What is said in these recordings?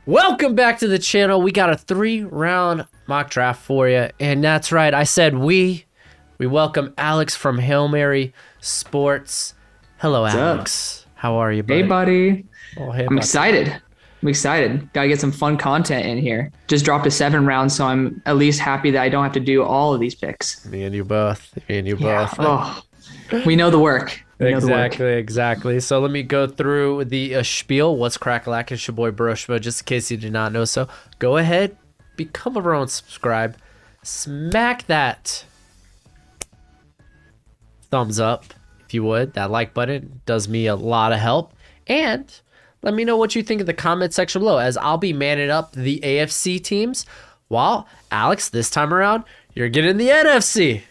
Welcome back to the channel. We got a 3-round mock draft for you. And that's right, I said we welcome Alex from Hail Mary Sports. Hello, What's Alex. How are you, buddy? Hey, buddy. Oh, hey, I'm buddy. excited. Gotta get some fun content in here. Just dropped a 7 round, so I'm at least happy that I don't have to do all of these picks. Me and you both. Yeah. Oh, we know the work. Exactly. So let me go through the spiel. What's crack-a-lack? It's your boy Broshmo, just in case you did not know so. Go ahead, become a bro and subscribe. Smack that thumbs up, if you would. That like button does me a lot of help. And let me know what you think in the comment section below, as I'll be manning up the AFC teams, while Alex, this time around, you're getting the NFC.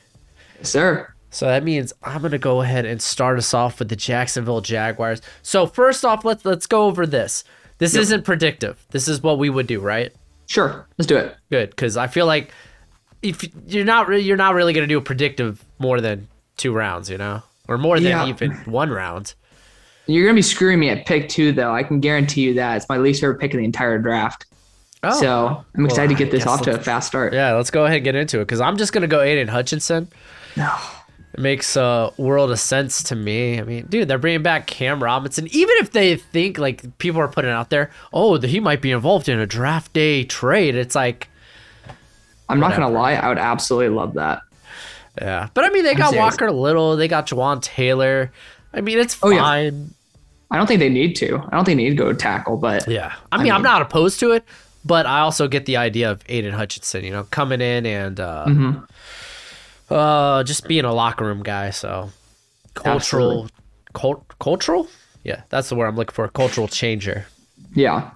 Yes, sir. So that means I'm going to go ahead and start us off with the Jacksonville Jaguars. So first off, let's go over this. This isn't predictive. This is what we would do, right? Sure. Let's do it. Good, because I feel like if you're not really going to do a predictive more than 2 rounds, you know, or more than even 1 round. You're going to be screwing me at pick 2, though. I can guarantee you that. It's my least favorite pick of the entire draft. Oh. So I'm excited to get this off to a fast start. Yeah, let's go ahead and get into it, because I'm just going to go Hayden Hutchinson. No. It makes a world of sense to me. I mean, dude, they're bringing back Cam Robinson. Even if they think, like, people are putting out there, oh, he might be involved in a draft day trade. It's like, I'm not going to lie. I would absolutely love that. Yeah. But, I mean, they got Walker Little. They got Juwan Taylor. I mean, it's fine. Yeah. I don't think they need to. I don't think they need to go tackle, but. Yeah. I mean, I'm not opposed to it, but I also get the idea of Hayden Hutchinson, you know, coming in and just being a locker room guy. So cultural, yeah, that's the word I'm looking for. Cultural changer. Yeah.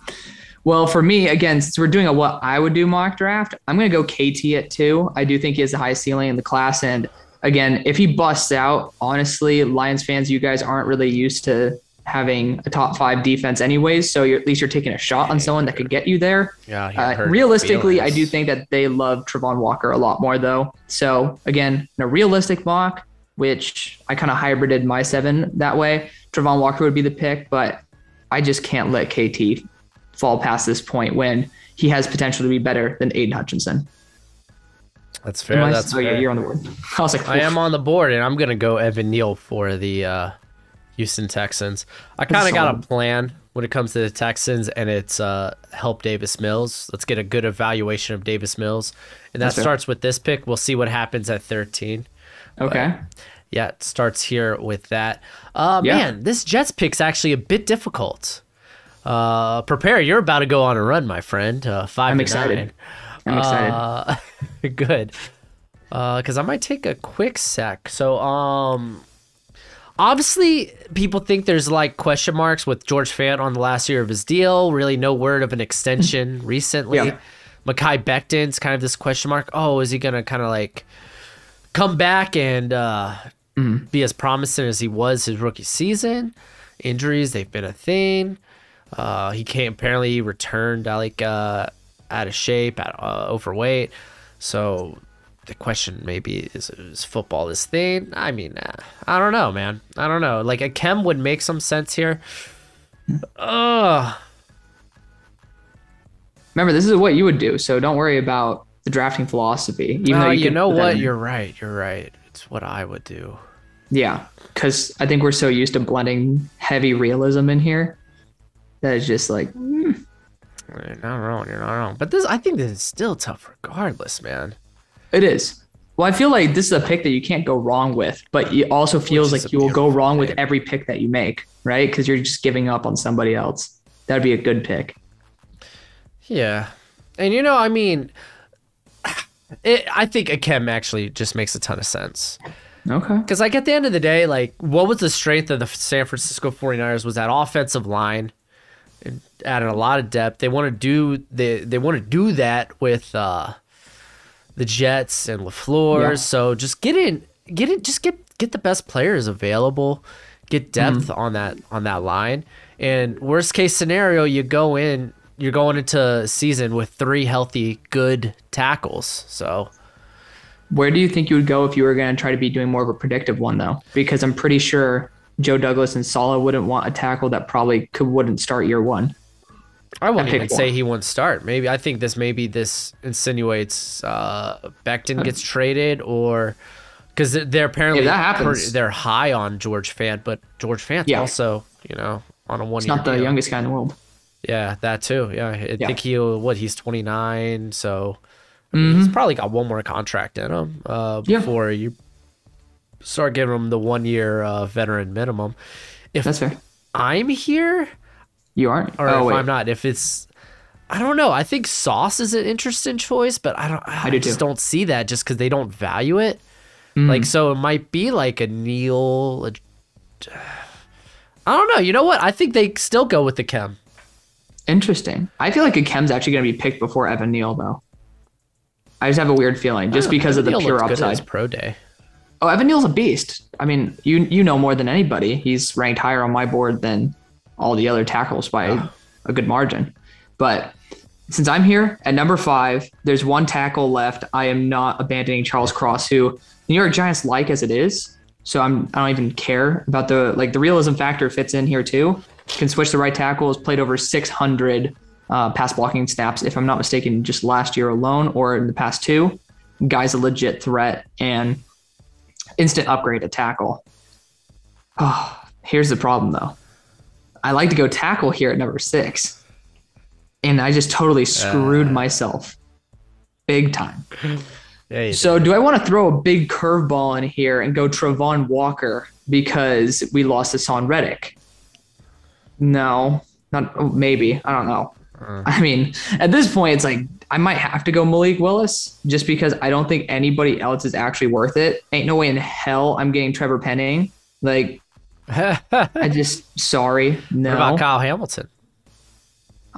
Well, for me, again, since we're doing a what I would do mock draft, I'm going to go KT at 2. I do think he has the highest ceiling in the class. And again, if he busts out, honestly, Lions fans, you guys aren't really used to having a top 5 defense anyways. So at least you're taking a shot on someone that could get you there. Yeah. Realistically, I do think that they love Travon Walker a lot more, though. So again, in a realistic mock, which I kind of hybrided my 7 that way, Travon Walker would be the pick, but I just can't let KT fall past this point when he has potential to be better than Hayden Hutchinson. That's fair. That's fair. Yeah, you're on the board. I am on the board, and I'm going to go Evan Neal for the Houston Texans. I kind of got a plan when it comes to the Texans, and it's help Davis Mills. Let's get a good evaluation of Davis Mills. And that starts with this pick. We'll see what happens at 13. Okay. But, yeah, it starts here with that. Man, this Jets pick's actually a bit difficult. Prepare. You're about to go on a run, my friend. 5 I'm excited. I'm excited. Good. Because I might take a quick sec. So, obviously, people think there's like question marks with George Fant on the last year of his deal. Really no word of an extension recently. Yeah. Mekhi Becton's kind of this question mark. Oh, is he going to kind of like come back and be as promising as he was his rookie season? Injuries, they've been a thing. He can't apparently returned like out of shape, overweight. So the question maybe is football this thing? I mean, I don't know, man. I don't know. Like a Chem would make some sense here. Remember, this is what you would do, so don't worry about the drafting philosophy. Even though you know what? You're right. It's what I would do. Yeah, because I think we're so used to blending heavy realism in here that it's just like, You're not wrong. But I think this is still tough regardless, man. It is. Well, I feel like this is a pick that you can't go wrong with, but it also feels like you will go wrong with every pick that you make, right? Because you're just giving up on somebody else. That'd be a good pick. Yeah. And, you know, I mean, I think Akem actually just makes a ton of sense. Okay. Because, like, at the end of the day, like, what was the strength of the San Francisco 49ers was that offensive line. It added a lot of depth. They want to do that with the Jets and LaFleur. Yeah. So just get the best players available. Get depth on that line. And worst case scenario, you're going into season with 3 healthy, good tackles. So where do you think you would go if you were going to try to be doing more of a predictive one, though? Because I'm pretty sure Joe Douglas and Saleh wouldn't want a tackle that probably wouldn't start year 1. I wouldn't at pick even say one. he won't start. Maybe this insinuates Becton gets traded, or because they're apparently If that happens, they're high on George Fant, but George Fant's Yeah. also on a 1 He's year not the deal. youngest guy in the world. Yeah, that too. Yeah, I Yeah. think he's 29, so I mean, he's probably got one more contract in him before you start giving him the 1 year veteran minimum. If That's fair. I'm here, You aren't? or Oh, if wait. I'm not, if it's, I don't know. I think Sauce is an interesting choice, but I do just too. don't see that just because they don't value it. Like, so it might be like a Neal. I don't know. You know what? I think they still go with the Chem. Interesting. I feel like a Chem's actually going to be picked before Evan Neal, though. I just have a weird feeling, just because of the Neal pure looked good at his upside. pro day. Oh, Evan Neal's a beast. I mean, you know more than anybody. He's ranked higher on my board than all the other tackles by a good margin. But since I'm here at number 5, there's one tackle left. I am not abandoning Charles Cross, who the New York Giants like as it is. So I don't even care about the realism factor fits in here too. Can switch the right tackle. Has played over 600 pass blocking snaps, if I'm not mistaken, just last year alone or in the past 2. Guy's a legit threat and instant upgrade at tackle. Oh, here's the problem though. I like to go tackle here at number 6. And I just totally screwed myself big time. Yeah, So do I want to throw a big curveball in here and go Travon Walker because we lost to Son Reddick? No, not maybe. I don't know. I mean, at this point, it's like I might have to go Malik Willis just because I don't think anybody else is actually worth it. Ain't no way in hell I'm getting Trevor Penning. Like, I just sorry. No. What about Kyle Hamilton?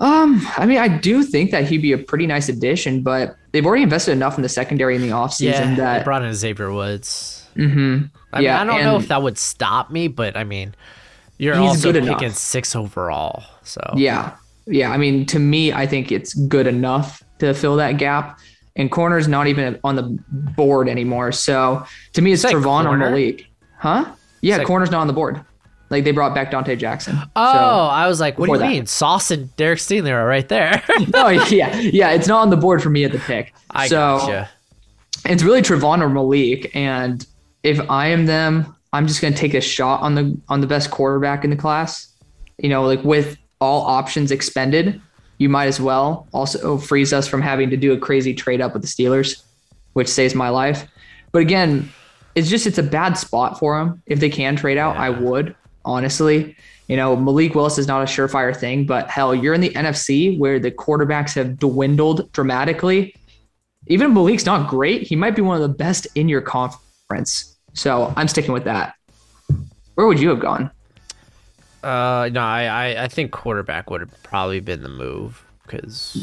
I mean, I do think that he'd be a pretty nice addition, but they've already invested enough in the secondary in the offseason They that brought in Xavier Woods. Mm-hmm. I mean, I don't know if that would stop me, but I mean, you're He's also good picking enough. 6 overall. So Yeah. I mean, to me, I think it's good enough to fill that gap. And corner's not even on the board anymore. So to me, it's Say Travon or corner? Malik. Huh? Yeah, Say- corner's not on the board. Like they brought back Dante Jackson. Oh, So, I was like, what do you before that. mean? Sauce and Derek Stingley are right there. oh yeah, it's not on the board for me at the pick. I so gotcha. it's really Travon or Malik. And if I am them, I'm just gonna take a shot on the best quarterback in the class. Like with all options expended, you might as well. Also frees us from having to do a crazy trade up with the Steelers, which saves my life. But again, it's a bad spot for them. If they can trade out, I would, honestly. Malik Willis is not a surefire thing, but hell, you're in the NFC where the quarterbacks have dwindled dramatically. Even if Malik's not great, he might be one of the best in your conference. So I'm sticking with that. Where would you have gone? No, I think quarterback would have probably been the move because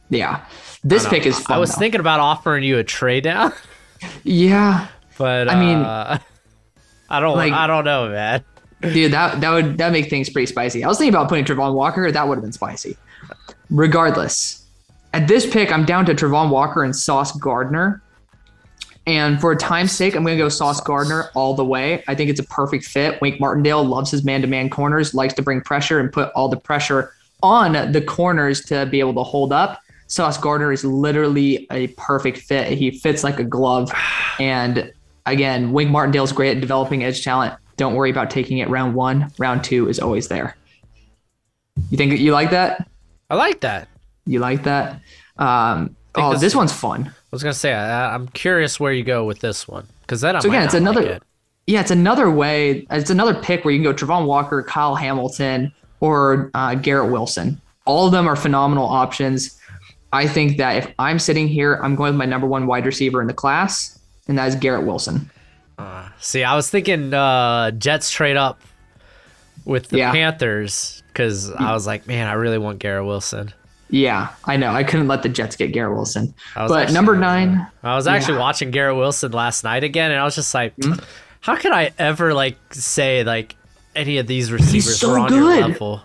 Yeah. This pick is fun. I was though. thinking about offering you a trade down, Yeah. but I mean, I don't know, man. Dude, that make things pretty spicy. I was thinking about putting Travon Walker. That would have been spicy. Regardless, at this pick, I'm down to Travon Walker and Sauce Gardner. And for time's sake, I'm going to go Sauce Gardner all the way. I think it's a perfect fit. Wink Martindale loves his man-to-man corners, likes to bring pressure and put all the pressure on the corners to be able to hold up. Sauce Gardner is literally a perfect fit. He fits like a glove. And again, Wink Martindale's great at developing edge talent. Don't worry about taking it round 1. Round 2 is always there. You think you like that? I like that. You like that? This one's fun. I was gonna say I'm curious where you go with this one because then So again, it's another. Yeah, it's another way. It's another pick where you can go Travon Walker, Kyle Hamilton, or Garrett Wilson. All of them are phenomenal options. I think that if I'm sitting here, I'm going with my number 1 wide receiver in the class, and that is Garrett Wilson. See, I was thinking Jets trade up with the Yeah. Panthers because I was like, man, I really want Garrett Wilson. Yeah, I know. I couldn't let the Jets get Garrett Wilson. was But actually- number 9. I was actually watching Garrett Wilson last night again, and I was just like, how could I ever say any of these receivers so were on good. your level?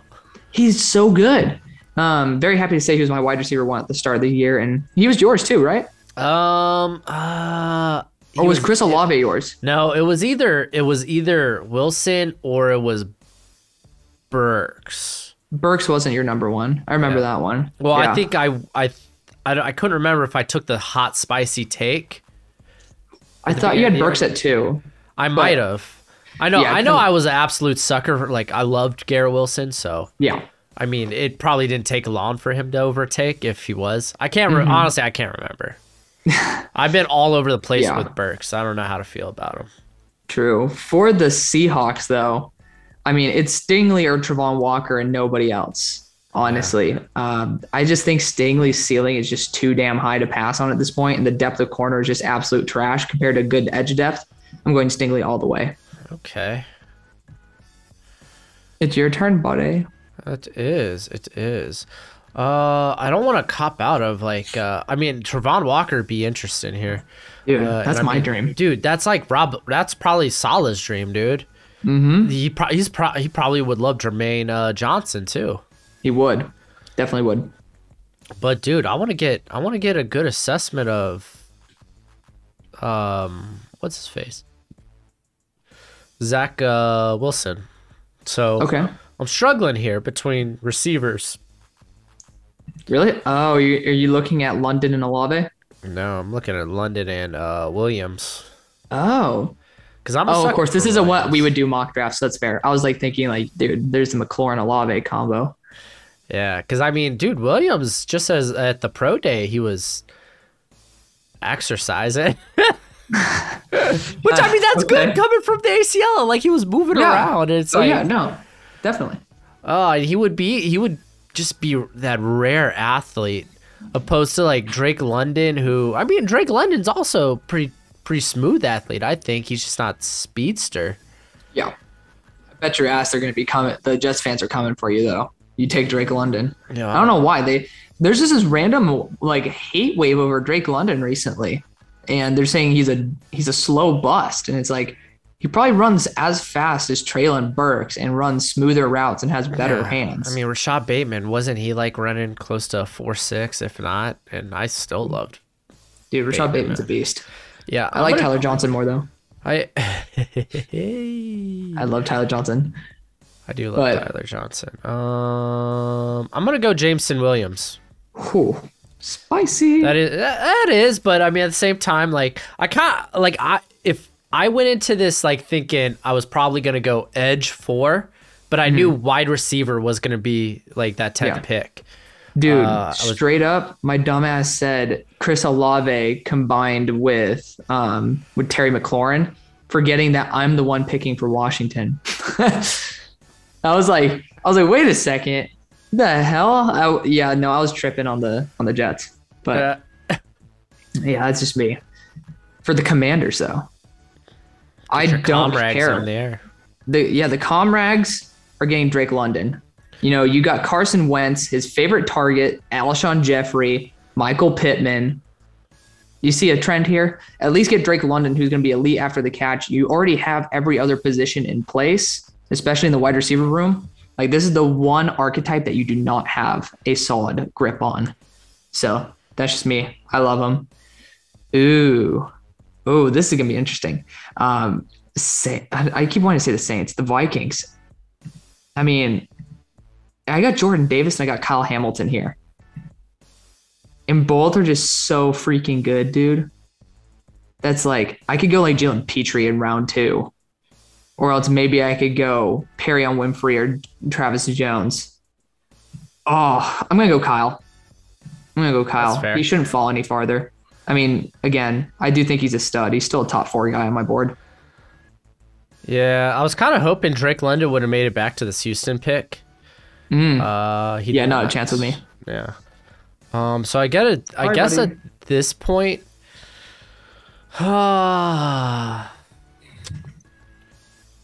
He's so good. Very happy to say he was my wide receiver 1 at the start of the year, and he was yours too, right? Or was Chris Olave yours? No, it was either Wilson or it was Burks. Burks wasn't your number one. I remember that one. Well, Yeah. I think I couldn't remember if I took the hot spicy take. I thought you had Burks at 2. I might have. I know. Yeah, I know. I was an absolute sucker for, like, I loved Garrett Wilson. So Yeah. I mean, it probably didn't take long for him to overtake if he was. I can't honestly. I can't remember. I've been all over the place with Burks. I don't know how to feel about him. True. For the Seahawks, though, I mean, it's Stingley or Travon Walker and nobody else, honestly. I just think Stingley's ceiling is just too damn high to pass on at this point, and the depth of corner is just absolute trash compared to good edge depth. I'm going Stingley all the way. Okay. It's your turn, buddy. It is. It is. I don't want to cop out of, like, I mean, Travon Walker would be interesting here. Dude, that's my dream. Dude, that's like that's probably Salah's dream, dude. Mm-hmm. He probably would love Jermaine Johnson too. He would. Definitely would. But dude, I want to get a good assessment of what's his face? Zach Wilson. So okay. I'm struggling here between receivers. Really? Oh, are you looking at London and Olave? No, I'm looking at London and Williams. Oh. Because I'm of course, this isn't what we would do mock drafts, so that's fair. I was like thinking, like, dude, there's the McLaurin Olave combo. Yeah, because I mean, dude, Williams, just as at the pro day, he was exercising. Which, I mean, that's good coming from the ACL. Like, he was moving around. And it's yeah, no, definitely. He would just be that rare athlete, opposed to like Drake London, who, I mean, Drake London's also pretty smooth athlete. I think he's just not speedster. Yeah, I bet your ass they're going to be coming. The Jets fans are coming for you though. You take Drake London. Yeah. I don't know why there's just this random like hate wave over Drake London recently, and they're saying he's a slow bust, and it's like he probably runs as fast as Treylon Burks and runs smoother routes and has better hands. I mean, Rashad Bateman, wasn't he like running close to 4.6 if not? And I still loved. Dude, Rashad Bateman's a beast. Yeah, I like Tyler Johnson more though. I love Tyler Johnson. I do love Tyler Johnson. I'm gonna go Jameson Williams. Ooh, spicy. That is, but I mean, at the same time, like if I went into this like thinking I was probably gonna go edge 4, but I knew wide receiver was gonna be like that 10th pick. Dude, straight up, my dumbass said Chris Olave combined with Terry McLaurin, forgetting that I'm the one picking for Washington. I was like, wait a second, the hell? I was tripping on the Jets, but yeah, that's just me. For the Commanders, though, I don't care. On the air. The Comrags are getting Drake London. You know, you got Carson Wentz, his favorite target, Alshon Jeffrey, Michael Pittman. You see a trend here? At least get Drake London, who's going to be elite after the catch. You already have every other position in place, especially in the wide receiver room. Like, this is the one archetype that you do not have a solid grip on. So that's just me. I love him. Ooh, this is going to be interesting. I keep wanting to say the Saints, the Vikings. I mean, I got Jordan Davis and I got Kyle Hamilton here. And both are just so freaking good, dude. That's like, I could go like Jalen Petrie in round 2. Or else maybe I could go Perrion Winfrey or Travis Jones. Oh, I'm going to go Kyle. He shouldn't fall any farther. I mean, again, I do think he's a stud. He's still a top 4 guy on my board. Yeah, I was kind of hoping Drake London would have made it back to this Houston pick. Not a chance with me. Yeah. So I guess at this point, I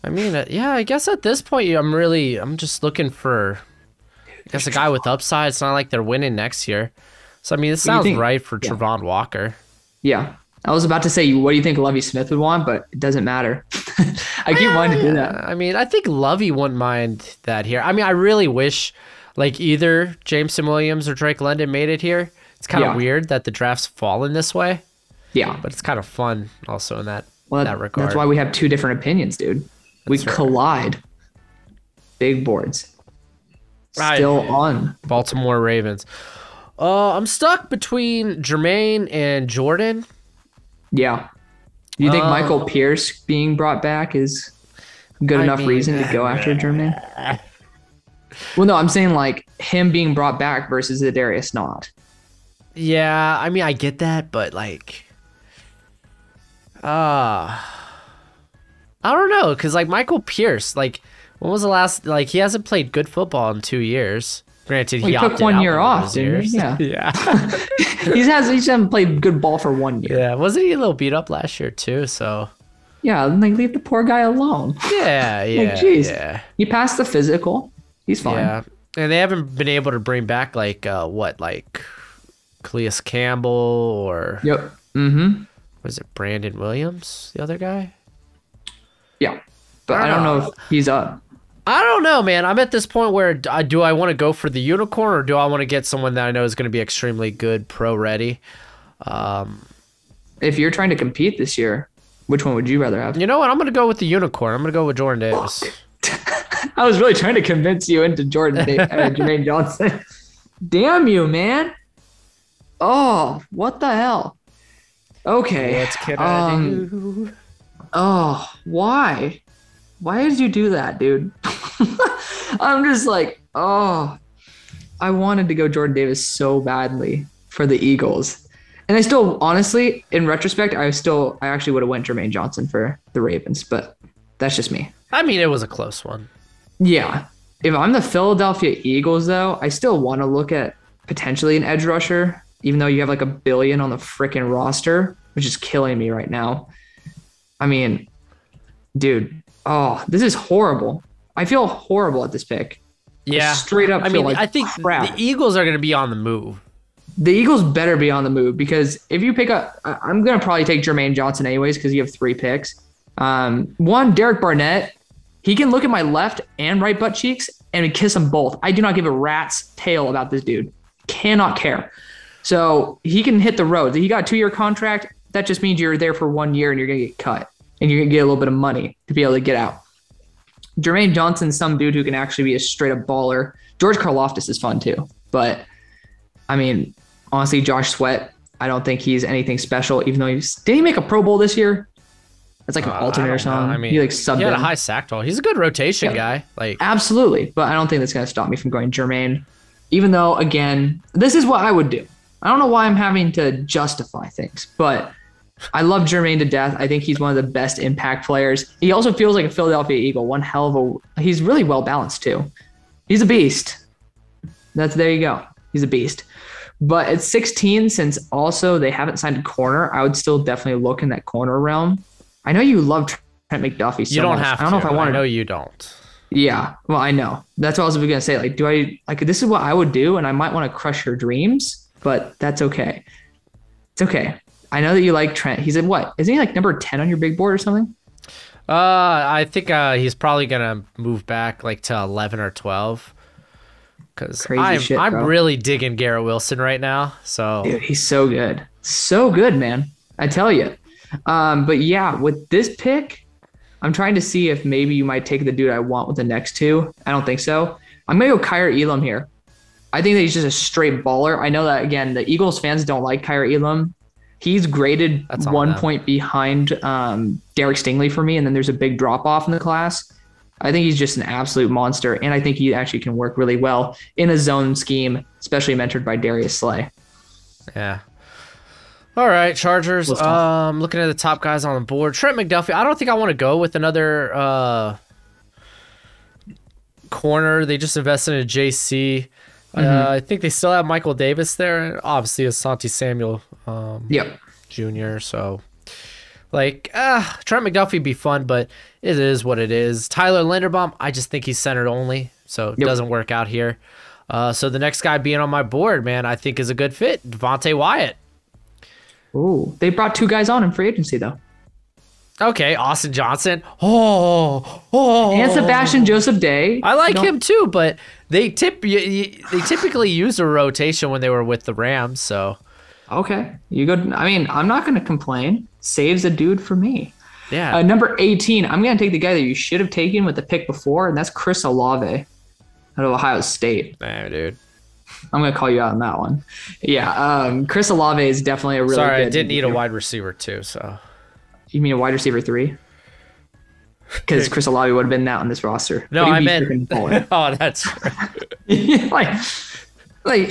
mean, I guess at this point, I'm just looking for, I guess, a guy with upside. It's not like they're winning next year. So, I mean, this sounds right for Travon Walker. Yeah. I was about to say, what do you think Lovie Smith would want? But it doesn't matter. I keep wanting to do that. I mean, I think Lovie wouldn't mind that here. I mean, I really wish like either Jameson Williams or Drake London made it here. It's kind of weird that the draft's fallen this way. Yeah. But it's kind of fun also in that regard. That's why we have 2 different opinions, dude. We collide. Big boards. still on. Baltimore Ravens. I'm stuck between Jermaine and Jordan. Yeah. Do you think Michael Pierce being brought back is good enough reason to go after Jermaine? Well, no, I'm saying like him being brought back versus Darius not. Yeah, I mean, I get that, but like, I don't know, because like Michael Pierce, like, when was the last, like, he hasn't played good football in 2 years. Granted, he took 1 year off, didn't he? Yeah. Yeah. he hasn't played good ball for 1 year. Yeah, wasn't he a little beat up last year too? So. Yeah, like leave the poor guy alone. Yeah, yeah, like, geez. Yeah. He passed the physical. He's fine. Yeah, and they haven't been able to bring back like like Calais Campbell or Yep. Mm-hmm. Was it Brandon Williams, the other guy? Yeah, but I don't know if he's up. I don't know, man. I'm at this point where do I want to go for the unicorn or do I want to get someone that I know is going to be extremely good, pro ready? If you're trying to compete this year, which one would you rather have? You know what? I'm going to go with the unicorn. I'm going to go with Jordan Davis. I was really trying to convince you into Jermaine Johnson. Damn you, man. Oh, what the hell? Okay. What can I do? Oh, why? Why did you do that, dude? I'm just like, I wanted to go Jordan Davis so badly for the Eagles. And I still, honestly, in retrospect, I actually would have went Jermaine Johnson for the Ravens, but that's just me. I mean, it was a close one. Yeah. If I'm the Philadelphia Eagles, though, I still want to look at potentially an edge rusher, even though you have like $1 billion on the freaking roster, which is killing me right now. I mean, dude, this is horrible. I feel horrible at this pick. Yeah. Straight up. I think crap. The Eagles are going to be on the move. The Eagles better be on the move because if you pick up, I'm going to probably take Jermaine Johnson anyways because you have 3 picks. One, Derek Barnett. He can look at my left and right butt cheeks and kiss them both. I do not give a rat's tail about this dude. Cannot care. So he can hit the road. He got a 2-year contract. That just means you're there for 1 year and you're going to get cut. And you're going to get a little bit of money to be able to get out. Jermaine Johnson's some dude who can actually be a straight-up baller. George Karlaftis is fun too. But, I mean, honestly, Josh Sweat, I don't think he's anything special, even though did he make a Pro Bowl this year? That's like an alternate or something. I mean, he like subbed he had in. a high sack total. He's a good rotation guy. Like absolutely, but I don't think that's going to stop me from going Jermaine. Even though, again, this is what I would do. I don't know why I'm having to justify things, but I love Jermaine to death. I think he's one of the best impact players. He also feels like a Philadelphia Eagle. One hell of a. He's really well balanced too. He's a beast. There you go. He's a beast. But at 16, since also they haven't signed a corner, I would still definitely look in that corner realm. I know you love Trent McDuffie so you don't much. have I don't know if I want to. I know you don't. Yeah, well, I know. That's what I was going to say. Like, this is what I would do, and I might want to crush your dreams, but that's okay. It's okay. I know that you like Trent. He's at what? Isn't he like number 10 on your big board or something? I think he's probably going to move back like to 11 or 12. Because I'm really digging Garrett Wilson right now. So dude, he's so good. So good, man. I tell you. But yeah, with this pick, I'm trying to see if maybe you might take the dude I want with the next 2. I don't think so. I'm going to go Kyer Elam here. I think that he's just a straight baller. I know that, again, the Eagles fans don't like Kyer Elam. He's graded 1 point behind Derek Stingley for me, and then there's a big drop-off in the class. I think he's just an absolute monster, and I think he actually can work really well in a zone scheme, especially mentored by Darius Slay. Yeah. All right, Chargers. Looking at the top guys on the board. Trent McDuffie. I don't think I want to go with another corner. They just invested in a JC. I think they still have Michael Davis there. Obviously, Asante Samuel Jr. So, Trent McDuffie would be fun, but it is what it is. Tyler Linderbaum, I just think he's centered only, so it doesn't work out here. So the next guy being on my board, man, I think is a good fit. Devontae Wyatt. Ooh, they brought 2 guys on in free agency, though. Okay, Austin Johnson. And Sebastian Joseph Day. I like him too, but they typically use a rotation when they were with the Rams. So, okay, you go. I mean, I'm not going to complain. Saves a dude for me. Yeah. Number 18. I'm going to take the guy that you should have taken with the pick before, and that's Chris Olave. out of Ohio State. Nah, dude. I'm gonna call you out on that one. Yeah, Chris Olave is definitely a really Sorry, good. I did need a wide receiver too. So you mean a wide receiver 3? Because Chris Olave would have been that on this roster. No, I meant. Oh, that's right. like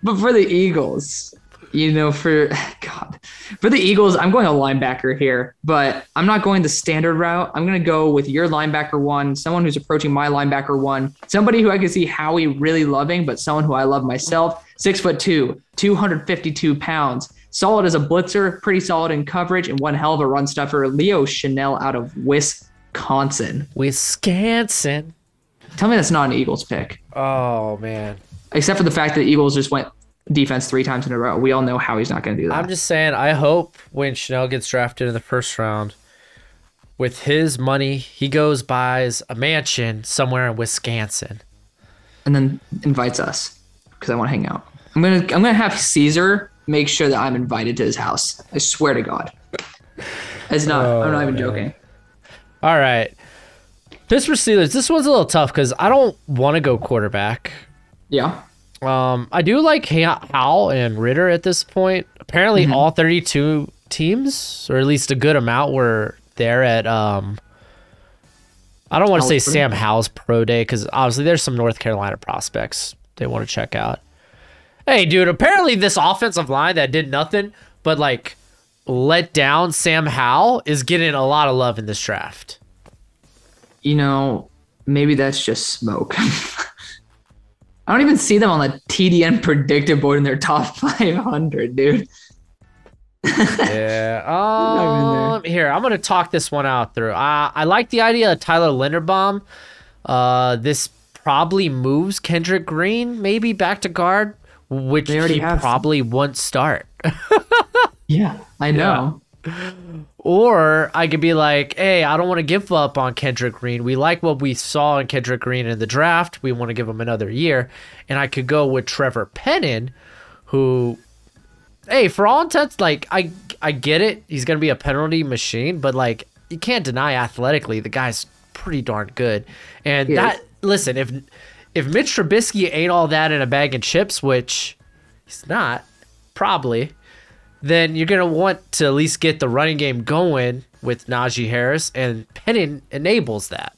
but for the Eagles, for the Eagles, I'm going a linebacker here, but I'm not going the standard route. I'm going to go with your linebacker 1, someone who's approaching my linebacker 1, somebody who I can see Howie really loving, but someone who I love myself. 6'2", 252 pounds, solid as a blitzer, pretty solid in coverage, and one hell of a run stuffer. Leo Chanel out of Wisconsin. Tell me that's not an Eagles pick. Oh man. Except for the fact that the Eagles just went defense 3 times in a row. We all know how he's not going to do that. I'm just saying, I hope when Chanel gets drafted in the first round, with his money, he buys a mansion somewhere in Wisconsin. And then invites us because I want to hang out. I'm gonna have Caesar make sure that I'm invited to his house. I swear to God. I'm not even joking. All right. Pittsburgh Steelers, this one's a little tough because I don't want to go quarterback. Yeah. I do like Howell and Ritter at this point. Apparently, all 32 teams, or at least a good amount, were there at. I don't want to say Sam Howell's pro day because obviously there's some North Carolina prospects they want to check out. Hey, dude! Apparently, this offensive line that did nothing but let down Sam Howell is getting a lot of love in this draft. Maybe that's just smoke. I don't even see them on the TDN predictive board in their top 500, dude. Yeah. Here, I'm gonna talk this one out through. I like the idea of Tyler Linderbaum. This probably moves Kendrick Green maybe back to guard, which he probably won't start. Yeah, I know. Yeah. Or I could be like, hey, I don't want to give up on Kendrick Green. We like what we saw in Kendrick Green in the draft. We want to give him another year. And I could go with Trevor Pennon, who, hey, for all intents, I get it. He's going to be a penalty machine, but you can't deny athletically the guy's pretty darn good. And listen, if Mitch Trubisky ain't all that in a bag of chips, which he's not, probably, then you're going to want to at least get the running game going with Najee Harris, and Pennon enables that.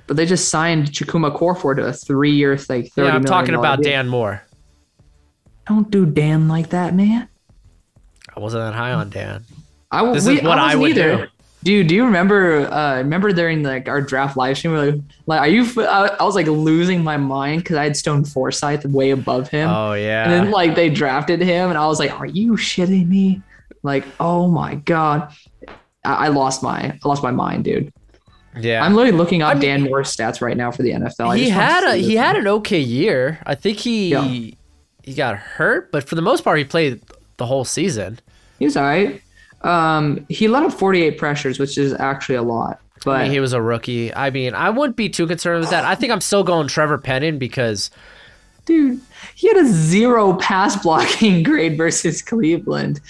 But they just signed Chukuma Corford to a 3-year, $30 million. Yeah, I'm talking about Dan Moore. Don't do Dan like that, man. I wasn't that high on Dan. This is what I would do. Dude, do you remember during our draft live stream, we were like, are you? I was losing my mind because I had Stone Forsythe way above him. Oh yeah. And then they drafted him, and I was like, are you shitting me? Oh my God, I lost my mind, dude. Yeah. I'm literally looking up Dan Moore's stats right now for the NFL. He had an okay year. I think he got hurt, but for the most part, he played the whole season. He was all right. He let up 48 pressures, which is actually a lot. But he was a rookie. I wouldn't be too concerned with that. I think I'm still going Trevor Pennon because, dude, he had a 0 pass blocking grade versus Cleveland.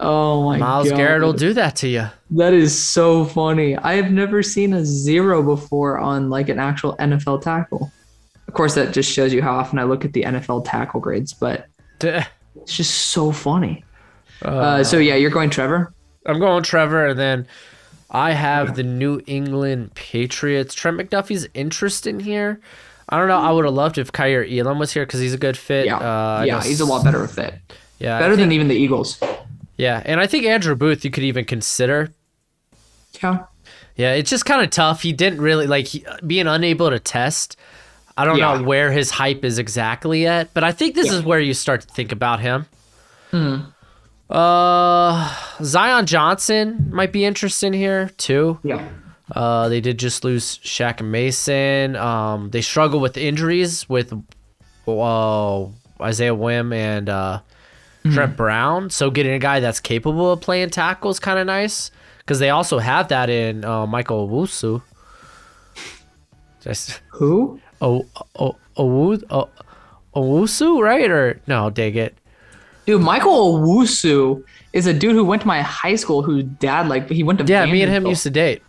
Oh my God. Myles Garrett will do that to you. That is so funny. I have never seen a 0 before on an actual NFL tackle. Of course, that just shows you how often I look at the NFL tackle grades, but it's just so funny. So yeah, you're going Trevor? I'm going Trevor, and then I have the New England Patriots. Trent McDuffie's interest in here. I don't know. I would have loved if Kyer Elam was here because he's a good fit. Yeah, he's a lot better of a fit. Yeah, better than even the Eagles. Yeah, and I think Andrew Booth you could even consider. Yeah. Yeah, it's just kind of tough. He didn't really being unable to test. I don't know where his hype is exactly yet, but I think this is where you start to think about him. Zion Johnson might be interesting here too. Yeah. They did just lose Shaq and Mason. They struggle with injuries with Isaiah Wynn and Trent Brown. So getting a guy that's capable of playing tackle is kind of nice because they also have that in Michael Owusu. Who? Owusu, right? Or no, dig it. Dude, Michael Owusu is a dude who went to my high school whose dad, he went to Vanderbilt. Me and him used to date.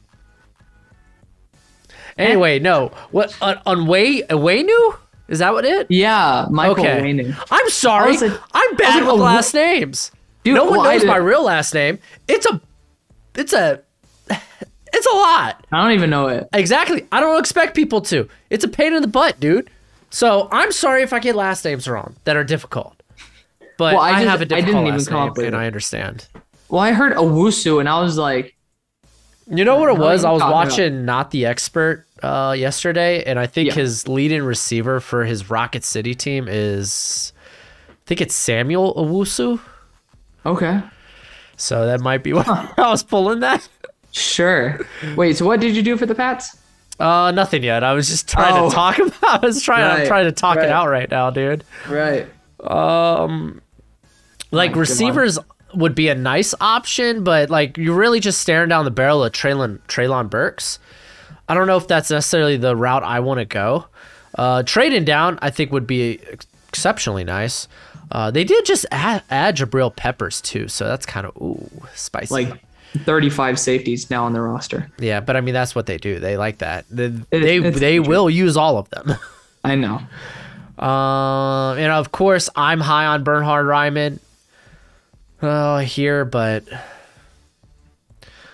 Anyway, no. What Uwenu? Is that what it? Yeah, Michael Okay. Uwenu. I'm sorry. like- I'm bad with last names. Dude, No one well, I knows my didn't- real last name. It's a lot. I don't even know it. Exactly. I don't expect people to. It's a pain in the butt, dude. So I'm sorry if I get last names wrong that are difficult. But Well, I have a I difficult didn't even last come name, up with and it. I understand. Well, I heard Owusu, and I was like, You know what it was? you I was talking watching Not the Expert yesterday, and I think Yeah. his leading receiver for his Rocket City team is, I think it's Samuel Owusu. okay, So that might be why I was pulling that. sure. Wait, so what did you do for the Pats? Nothing yet. I was just trying Oh. to talk about. I'm Right, trying to talk right. it out right now, dude. Right. Like Come on. receivers would be a nice option, but like you're really just staring down the barrel of Treylon Burks. I don't know if that's necessarily the route I want to go. Trading down, I think, would be exceptionally nice. They did just add Jabril Peppers too, so that's kind of spicy. Like 35 safeties now on the roster. Yeah, but I mean that's what they do. They like that. It's They true. will use all of them. I know. And of course, I'm high on Bernhard Raimann here, but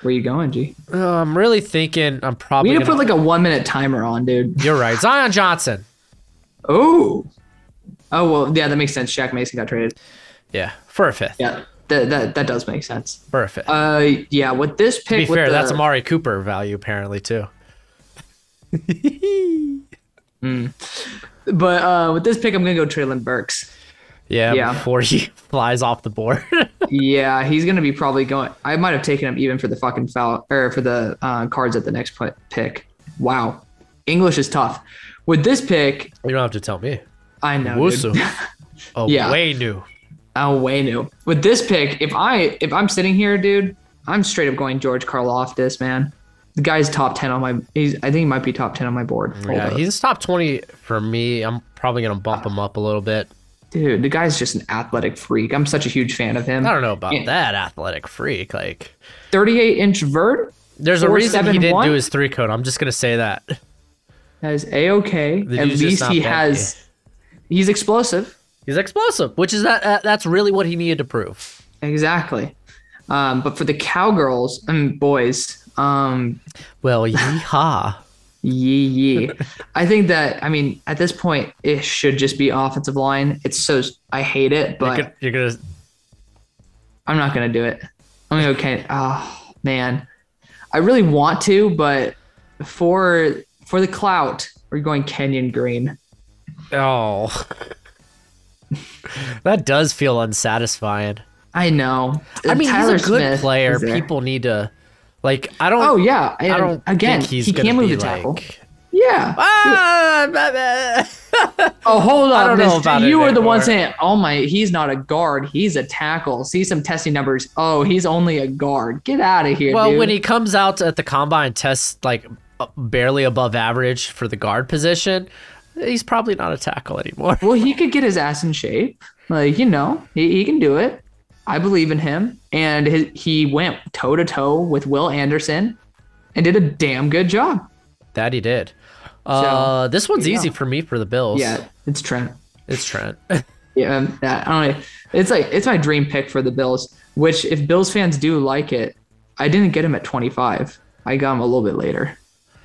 Where you going, G? I'm really thinking I'm We probably need to gonna, put like a 1 minute timer on, dude. You're right, Zion Johnson. Oh. Oh well, yeah, that makes sense. Shaq Mason got traded. Yeah, for a fifth. Yeah, that does make sense. For a fifth. Yeah, with this to pick, be with fair, the, that's Amari Cooper value apparently too. But with this pick, I'm gonna go Treylon Burks. Yeah, Yeah. before he flies off the board. Yeah, he's gonna be probably going. I might have taken him even for the fucking foul or for the cards at the next pick. Wow, English is tough. With this pick, You don't have to tell me. I know. Wusu. Dude. Oh, Yeah. way new. Oh, way new. With this pick, if I'm sitting here, dude, I'm straight up going George Karlaftis, man. The guy's top 10 on my. I think he might be top 10 on my board. Hold Yeah, up. he's top 20 for me. I'm probably gonna bump him up a little bit. Dude, the guy's just an athletic freak. I'm such a huge fan of him. I don't know about Yeah. that athletic freak. Like, 38-inch vert. there's a reason he didn't 4.71? do his 3 code. I'm just gonna say that. That is a-okay. The At dude's just least not he that has. He's explosive. He's explosive, which is that's really what he needed to prove. Exactly. But for the cowgirls and boys, Well, yeehaw. yeah. I think that, I mean, at this point, it should just be offensive line. It's so, I hate it, but You're gonna I'm not going to do it. I'm going to go, oh, man. I really want to, but for the clout, we're going Kenyon Green. Oh. That does feel unsatisfying. I know. I mean, Tyler he's a good Smith player. is there. People need to, like, I don't. Oh, yeah. I don't Again, think he's he gonna can't move be the tackle. like. Yeah. Oh, hold I up. don't know about You it were the one anymore. saying, oh my, he's not a guard. He's a tackle. See some testing numbers. Oh, he's only a guard. Get out of here, Well, dude. when he comes out at the combine and tests like barely above average for the guard position, he's probably not a tackle anymore. Well, he could get his ass in shape. Like, he can do it. I believe in him. And he went toe-to-toe with Will Anderson and did a damn good job. That he did. So, This one's yeah. easy for me for the Bills. Yeah, it's Trent. It's Trent. Yeah, I don't know. It's my dream pick for the Bills, which if Bills fans do like it, I didn't get him at 25. I got him a little bit later.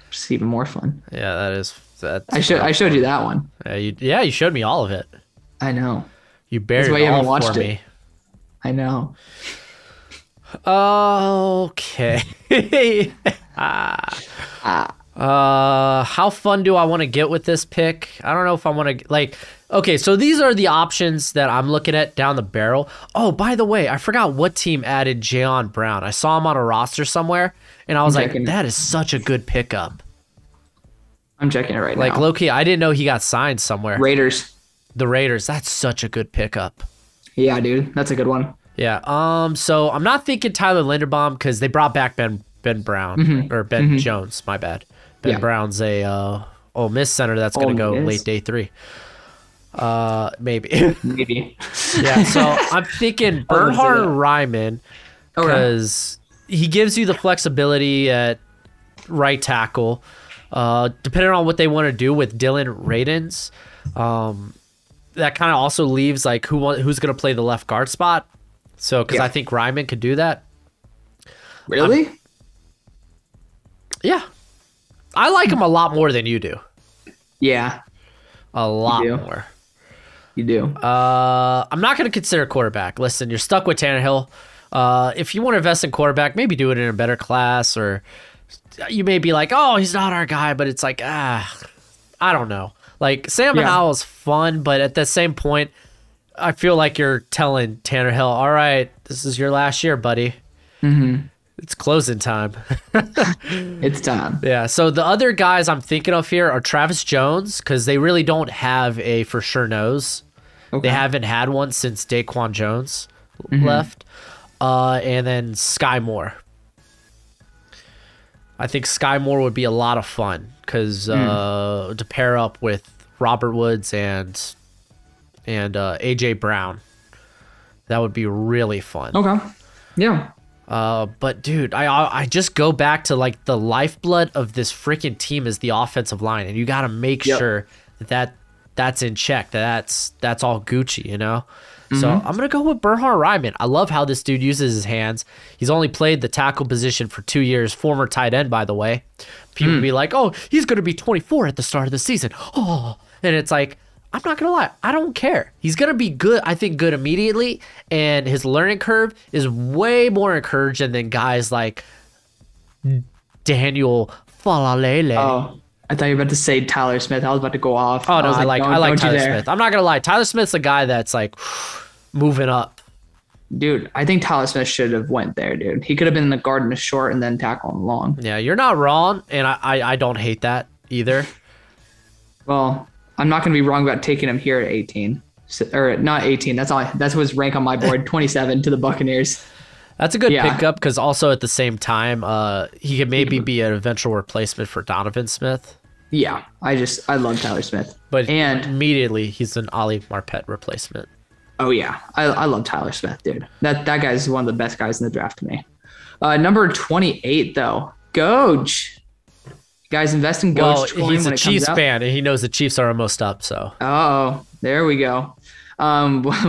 It's even more fun. Yeah, that is. That's I showed you that one. you showed me all of it. I know. You buried why it you haven't all watched for it. me. I know. Okay. How fun do I want to get with this pick? I don't know if I want to like. Okay, so these are the options that I'm looking at down the barrel. Oh, by the way, I forgot what team added Jayon Brown. I saw him on a roster somewhere, and I was like, checking. that is such a good pickup. I'm checking it right Like now. low-key, I didn't know he got signed somewhere. Raiders. The Raiders. That's such a good pickup. Yeah, dude. That's a good one. Yeah. So I'm not thinking Tyler Linderbaum because they brought back Ben Brown or Ben Jones. My bad. Ben Yeah. Brown's a Ole Miss center that's going to Ole go Miss. late day 3. Maybe. Maybe. Yeah. So I'm thinking I was gonna say Bernhard that. Raimann because he gives you the flexibility at right tackle. Depending on what they want to do with Dylan Radins, that kind of also leaves like who's going to play the left guard spot. So, because I think Ryman could do that. Really? Yeah. I like him a lot more than you do. Yeah. A lot more. You do. I'm not going to consider quarterback. Listen, you're stuck with Tannehill. If you want to invest in quarterback, maybe do it in a better class, or you may be like, oh, he's not our guy, but it's like, I don't know. Like, Sam Howell's fun, but at the same point, I feel like you're telling Tannehill, all right, this is your last year, buddy. Mm-hmm. It's closing time. It's time. Yeah, so the other guys I'm thinking of here are Travis Jones, because they really don't have a for sure nose. Okay. They haven't had one since Daquan Jones left. And then Sky Moore. I think Sky Moore would be a lot of fun because to pair up with Robert Woods and AJ Brown, that would be really fun. Okay. Yeah. But dude, I just go back to like the lifeblood of this freaking team is the offensive line, and you got to make sure that's in check. That's all Gucci, you know. So I'm gonna go with Bernhard Raimann. I love how this dude uses his hands. He's only played the tackle position for 2 years. Former tight end, by the way. People be like, "Oh, he's gonna be 24 at the start of the season." Oh, and it's like, I'm not gonna lie, I don't care. He's gonna be good. I think good immediately, and his learning curve is way more encouraging than guys like Daniel Falalele. Oh, I thought you were about to say Tyler Smith. I was about to go off. Oh no, I like Tyler Smith. I'm not gonna lie, Tyler Smith's the guy that's like moving up. Dude, I think Tyler Smith should have went there, dude. He could have been in the guard in the short and then tackle him long. Yeah, you're not wrong, and I don't hate that either. Well, I'm not going to be wrong about taking him here at 18. Or not 18. That's his rank on my board. 27 to the Buccaneers. That's a good pickup because also at the same time, he could maybe be an eventual replacement for Donovan Smith. Yeah, I love Tyler Smith. But immediately he's an Ali Marpet replacement. Oh yeah, I love Tyler Smith, dude. That guy's one of the best guys in the draft to me. Number 28 though, Goj. Guys, invest in Goj. Well, he's a Chiefs fan, and he knows the Chiefs are almost up. So. Oh, there we go.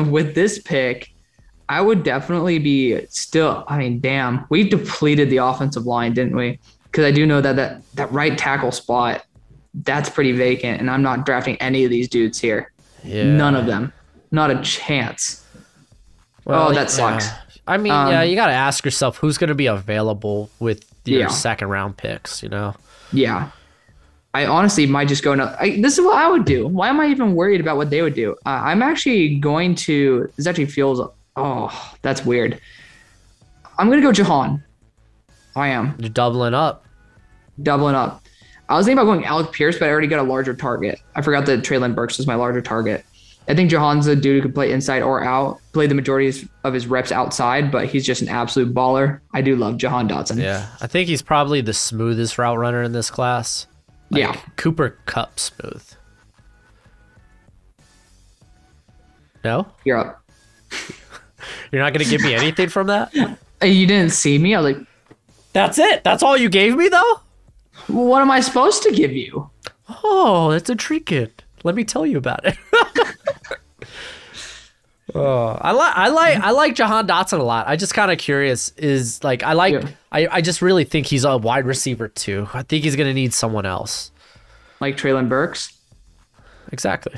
With this pick, I would definitely be still. I mean, damn, we depleted the offensive line, didn't we? Because I do know that right tackle spot, that's pretty vacant, and I'm not drafting any of these dudes here. Yeah. None of them. Not a chance. Well, that sucks. I mean, you got to ask yourself who's going to be available with your second round picks, you know? Yeah. I honestly might just go. This is what I would do. Why am I even worried about what they would do? I'm actually going to. This actually feels. Oh, that's weird. I'm going to go Jahan. I am. You're doubling up. I was thinking about going Alec Pierce, but I already got a larger target. I forgot that Traylon Burks was my larger target. I think Jahan's a dude who can play inside or out, play the majority of his reps outside, but he's just an absolute baller. I do love Jahan Dotson. Yeah, I think he's probably the smoothest route runner in this class. Like Cooper Kupp smooth. No? You're up. You're not going to give me anything from that? You didn't see me? I was like... That's it? That's all you gave me, though? Well, what am I supposed to give you? Oh, that's intriguing. Let me tell you about it. I like Jahan Dotson a lot. I just kind of curious I just really think he's a wide receiver too. I think he's gonna need someone else. Like Traylon Burks? Exactly.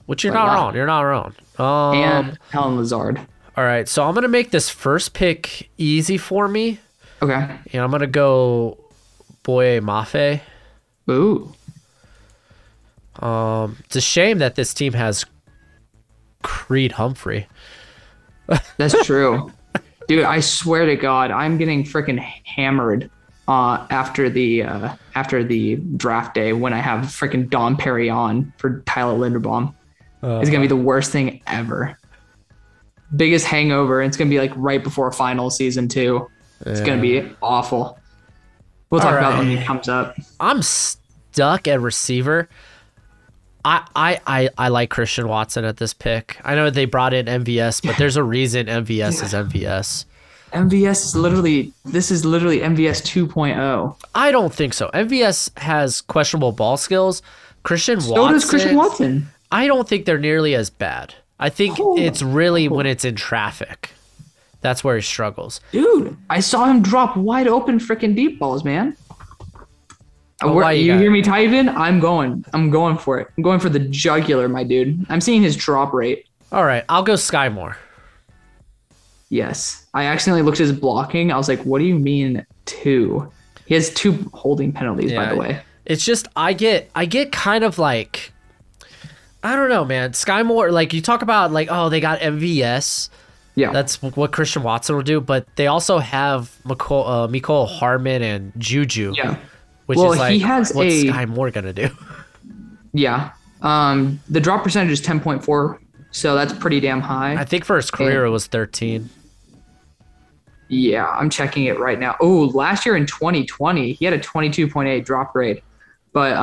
Which you're not wrong. You're not wrong. And Alan Lazard. All right, so I'm gonna make this first pick easy for me. Okay. And I'm gonna go Boye Mafe. Ooh. It's a shame that this team has Creed Humphrey. That's true. Dude, I swear to God, I'm getting freaking hammered after the draft day when I have freaking Dom Perry on for Tyler Linderbaum. It's going to be the worst thing ever. Biggest hangover. It's going to be like right before final season too. It's going to be awful. We'll talk about it when he comes up. I'm stuck at receiver. I like Christian Watson at this pick. I know they brought in MVS, but there's a reason MVS is MVS. This is literally MVS 2.0. I don't think so. MVS has questionable ball skills. Christian So Watson. does Christian Watson. I don't think they're nearly as bad. I think it's really when it's in traffic. That's where he struggles. Dude, I saw him drop wide open freaking deep balls, man. You hear me typing? I'm going for it. I'm going for the jugular, my dude. I'm seeing his drop rate. All right, I'll go Sky Moore. Yes. I accidentally looked at his blocking. I was like, what do you mean 2? He has 2 holding penalties, by the way. It's just I get kind of like, I don't know, man. Sky Moore, like you talk about like, oh, they got MVS. Yeah. That's what Christian Watson will do, but they also have Mecole Hardman and Juju. Yeah. Which is like, he has what's Sky Moore gonna do? Yeah. The drop percentage is 10.4, so that's pretty damn high. I think for his career it was 13. Yeah, I'm checking it right now. Oh, last year in 2020, he had a 22.8 drop rate. But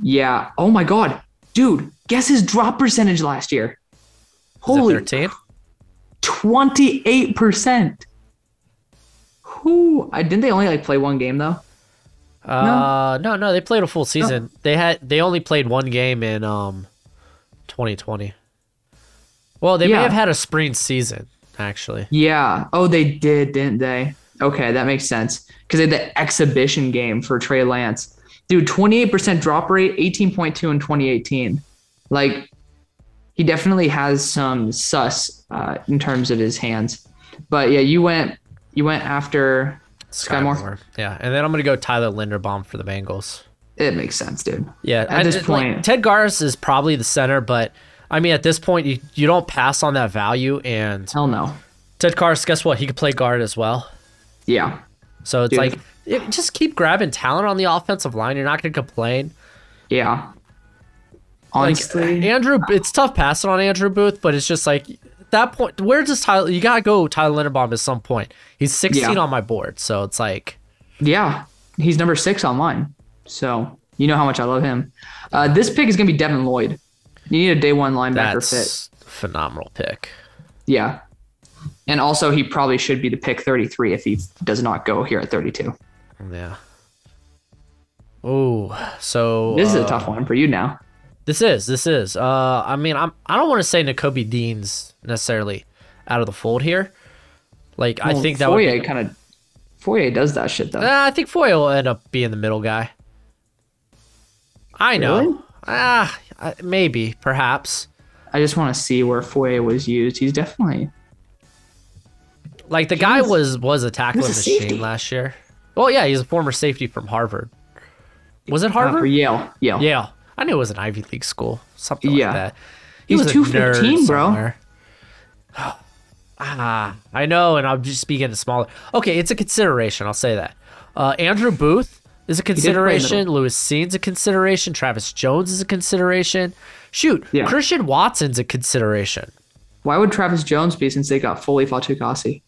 yeah. Oh my God, dude, guess his drop percentage last year. Holy, 13? 28%. Who? Didn't they only like play one game though? No, they played a full season. No. They only played one game in 2020. Well, they may have had a spring season, actually. Yeah. Oh, they did, didn't they? Okay, that makes sense. Because they had the exhibition game for Trey Lance. Dude, 28% drop rate, 18.2 in 2018. Like, he definitely has some sus in terms of his hands. But yeah, you went after Sky Moore. Yeah, and then I'm going to go Tyler Linderbaum for the Bengals. It makes sense, dude. Yeah, at this point. Like, Ted Garris is probably the center, but I mean, at this point, you don't pass on that value. And hell no. Ted Garris, guess what? He could play guard as well. Yeah. So it's like, just keep grabbing talent on the offensive line. You're not going to complain. Yeah. Honestly. Like, it's tough passing on Andrew Booth, but it's just like, at that point, where does Tyler, you got to go Tyler Linderbaum at some point. He's 16 on my board, so it's like. Yeah, he's number 6 on mine. So you know how much I love him. This pick is going to be Devin Lloyd. You need a day 1 linebacker fit. Phenomenal pick. Yeah. And also, he probably should be the pick 33 if he does not go here at 32. Yeah. Oh, so this is a tough one for you now. This is. I mean, I don't want to say Nakobe Dean's necessarily out of the fold here. Like, I think that Foye does that shit though. I think Foye will end up being the middle guy. I know. Really? Maybe, perhaps. I just want to see where Foye was used. He's definitely like the guy was a tackling machine last year. Well, yeah, he's a former safety from Harvard. Was it Harvard? Yale. I knew it was an Ivy League school, something like that. He's 215, bro. I know, and I'll just be getting smaller. Okay, it's a consideration. I'll say that. Andrew Booth is a consideration. Lewis Seen's a consideration. Travis Jones is a consideration. Shoot, Christian Watson's a consideration. Why would Travis Jones be since they got fully Fatukasi?